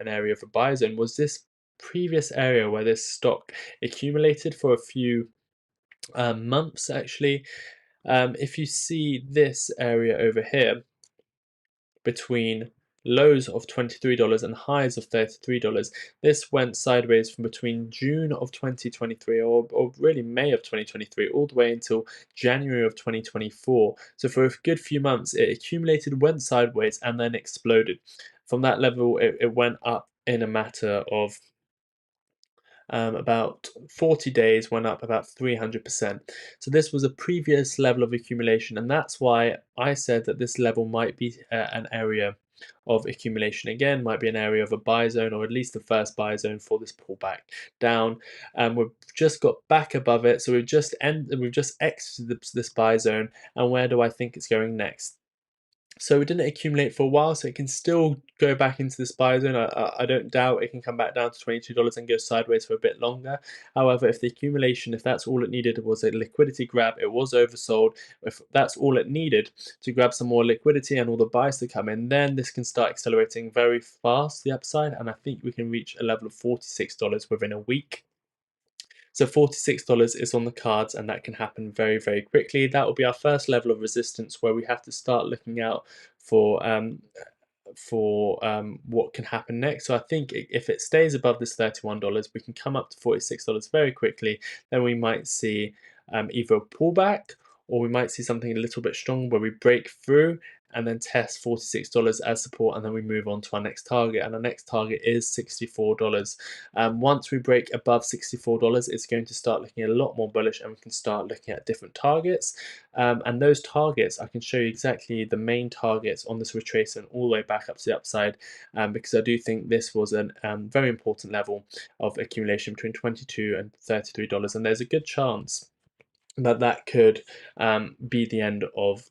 area of a buy zone was this previous area where this stock accumulated for a few months actually. If you see this area over here between lows of $23 and highs of $33. This went sideways from between June of 2023 or really May of 2023 all the way until January of 2024. So for a good few months it accumulated, went sideways, and then exploded. From that level it went up in a matter of about 40 days, went up about 300%. So this was a previous level of accumulation, and that's why I said that this level might be an area of accumulation again, might be an area of a buy zone, or at least the first buy zone for this pullback down. We've just got back above it, so we've just exited this buy zone. And where do I think it's going next? So it didn't accumulate for a while, so it can still go back into this buy zone. I don't doubt it can come back down to $22 and go sideways for a bit longer. However, if the accumulation, if that's all it needed was a liquidity grab, it was oversold. If that's all it needed to grab some more liquidity and all the buys to come in, then this can start accelerating very fast, the upside, and I think we can reach a level of $46 within a week. So $46 is on the cards, and that can happen very, very quickly. That will be our first level of resistance where we have to start looking out for what can happen next. So I think if it stays above this $31, we can come up to $46 very quickly. Then we might see either a pullback, or we might see something a little bit stronger where we break through and then test $46 as support, and then we move on to our next target, and our next target is $64. Once we break above $64, it's going to start looking a lot more bullish, and we can start looking at different targets, and those targets, I can show you exactly the main targets on this retracement all the way back up to the upside, because I do think this was a very important level of accumulation between $22 and $33, and there's a good chance that could be the end of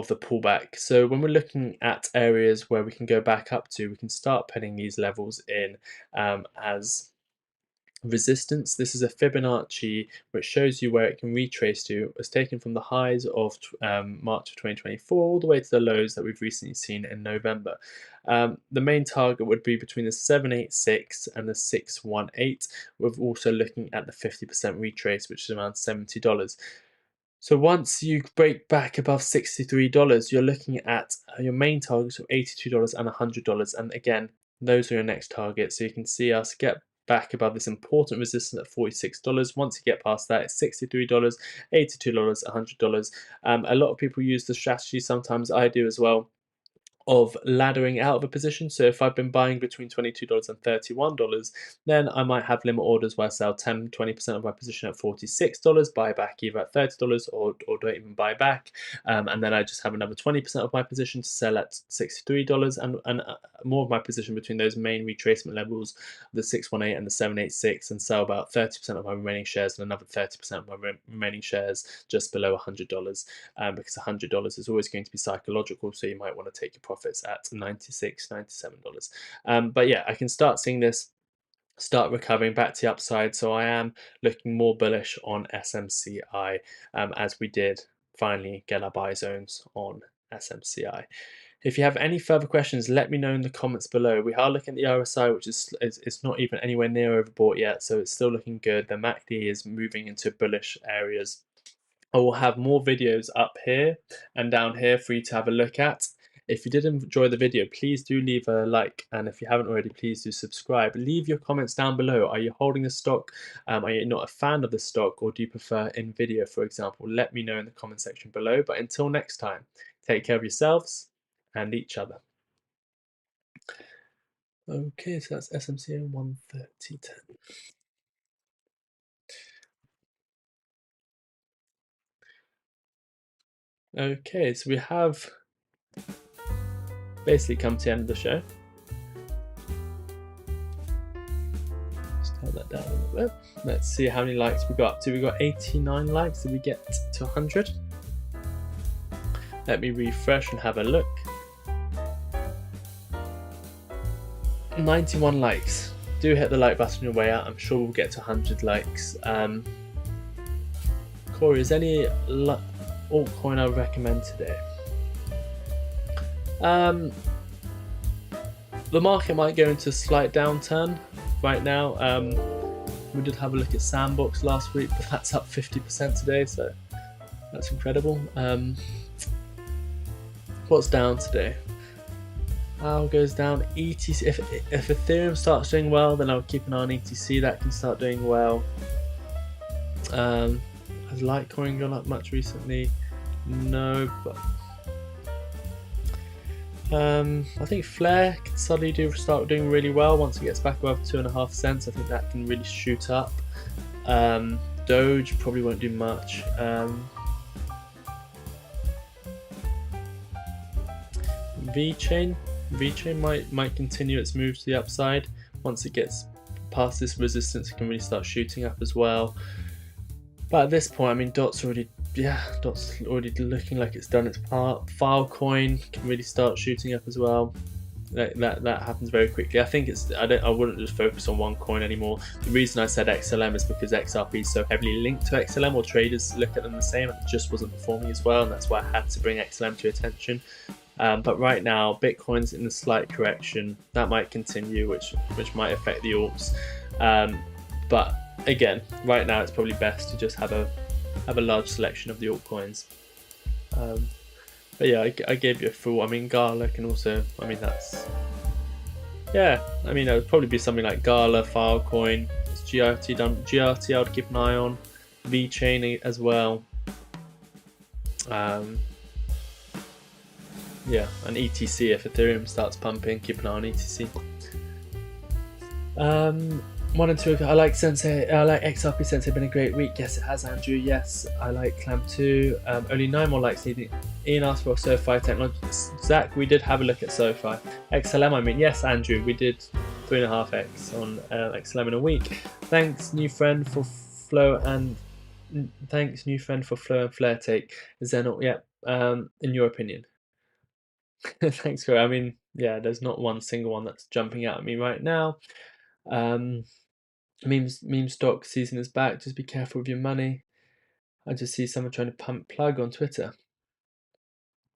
the pullback. So when we're looking at areas where we can go back up to, we can start putting these levels in as resistance. This is a Fibonacci which shows you where it can retrace to. It was taken from the highs of March of 2024 all the way to the lows that we've recently seen in November. The main target would be between the 786 and the 618. We're also looking at the 50% retrace, which is around $70. So once you break back above $63, you're looking at your main targets of $82 and $100. And again, those are your next targets. So you can see us get back above this important resistance at $46. Once you get past that, it's $63, $82, $100. A lot of people use the strategy, sometimes I do as well, of laddering out of a position. So if I've been buying between $22 and $31, then I might have limit orders where I sell 10, 20% of my position at $46, buy back either at $30 or don't even buy back. And then I just have another 20% of my position to sell at $63 and more of my position between those main retracement levels, the 618 and the 786, and sell about 30% of my remaining shares and another 30% of my remaining shares just below $100. Because $100 is always going to be psychological, so you might want to take your profits at $96, $97. But yeah, I can start seeing this start recovering back to the upside, so I am looking more bullish on SMCI, as we did finally get our buy zones on SMCI. If you have any further questions, let me know in the comments below. We are looking at the RSI, which is it's not even anywhere near overbought yet, so it's still looking good. The MACD is moving into bullish areas. I will have more videos up here and down here for you to have a look at. If you did enjoy the video, please do leave a like, and if you haven't already, please do subscribe. Leave your comments down below. Are you holding the stock? Are you not a fan of the stock, or do you prefer NVIDIA, for example? Let me know in the comment section below. But until next time, take care of yourselves and each other. Okay, so that's SMCA 130.10. Okay, so we have basically come to the end of the show. Just turn that down a little bit. Let's see how many likes we got up to. We got 89 likes. Did we get to 100? Let me refresh and have a look. 91 likes. Do hit the like button on your way out. I'm sure we'll get to 100 likes. Corey, is any altcoin I would recommend today? The market might go into a slight downturn right now. We did have a look at Sandbox last week, but that's up 50% today, so that's incredible. What's down today? How goes down? ETC. If Ethereum starts doing well, then I'll keep an eye on ETC. That can start doing well. Has Litecoin gone up much recently? No, but I think Flare can suddenly start doing really well once it gets back above 2.5 cents. I think that can really shoot up. Doge probably won't do much. VeChain might continue its move to the upside. Once it gets past this resistance, it can really start shooting up as well. But at this point, I mean, Dot's already looking like it's done its part. Filecoin can really start shooting up as well. That happens very quickly. I think I wouldn't just focus on one coin anymore. The reason I said XLM is because XRP is so heavily linked to XLM, or traders look at them the same. It just wasn't performing as well, and that's why I had to bring XLM to attention. But right now, Bitcoin's in a slight correction. That might continue, which might affect the alts. But again, right now it's probably best to just have a large selection of the altcoins. But yeah, I gave you a full. I mean, Gala can also. I mean, that's. Yeah, I mean, it would probably be something like Gala, Filecoin. It's GRT done. GRT, I would keep an eye on. VeChain as well. Yeah, and ETC, if Ethereum starts pumping, keep an eye on ETC. 1 and 2, I like SENSEI. I like XRP SENSEI. Been a great week. Yes, it has, Andrew. Yes, I like Clam 2. Only 9 more likes needed. Ian asked for SoFi technology. Zach, we did have a look at SoFi. XLM, I mean, yes, Andrew, we did 3.5x on XLM in a week. Thanks, new friend, for flow and flare take. Is there not yet? In your opinion? Thanks, Corey. I mean, yeah, there's not one single one that's jumping out at me right now. Meme stock season is back. Just be careful with your money. I just see someone trying to pump plug on Twitter.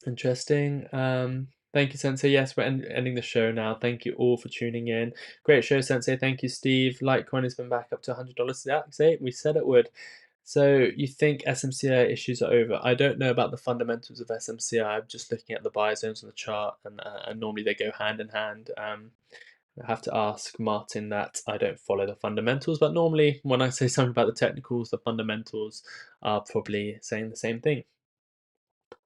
Interesting. Thank you, Sensei. Yes, we're ending the show now. Thank you all for tuning in. Great show, Sensei. Thank you, Steve. Litecoin has been back up to $100. Yeah, we said it would. So you think SMCI issues are over? I don't know about the fundamentals of SMCI. I'm just looking at the buy zones on the chart, and normally they go hand in hand. I have to ask Martyn that. I don't follow the fundamentals, but normally when I say something about the technicals, the fundamentals are probably saying the same thing.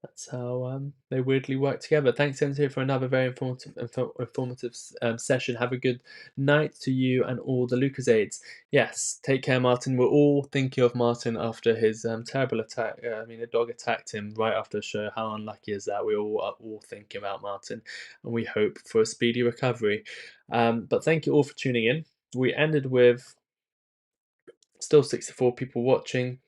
That's how they weirdly work together. Thanks, NVDA, for another very informative session. Have a good night to you and all the Lucasades. Yes, take care, Martyn. We're all thinking of Martyn after his terrible attack. I mean, a dog attacked him right after the show. How unlucky is that? We all are all thinking about Martyn, and we hope for a speedy recovery. But thank you all for tuning in. We ended with still 64 people watching.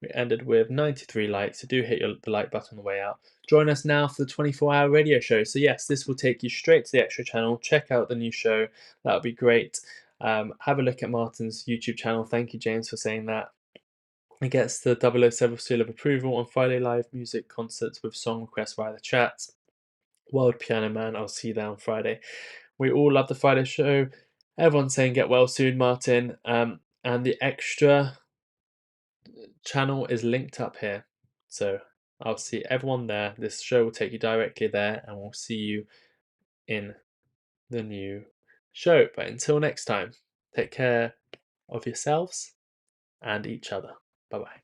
We ended with 93 likes, so do hit the like button on the way out. Join us now for the 24-hour radio show. So yes, this will take you straight to the extra channel. Check out the new show. That would be great. Have a look at Martyn's YouTube channel. Thank you, James, for saying that. It gets the 007 seal of approval on Friday live music concerts with song requests via the chat. World Piano Man, I'll see you there on Friday. We all love the Friday show. Everyone's saying get well soon, Martyn. And the extra channel is linked up here. So I'll see everyone there. This show will take you directly there, and we'll see you in the new show. But until next time, take care of yourselves and each other. Bye bye.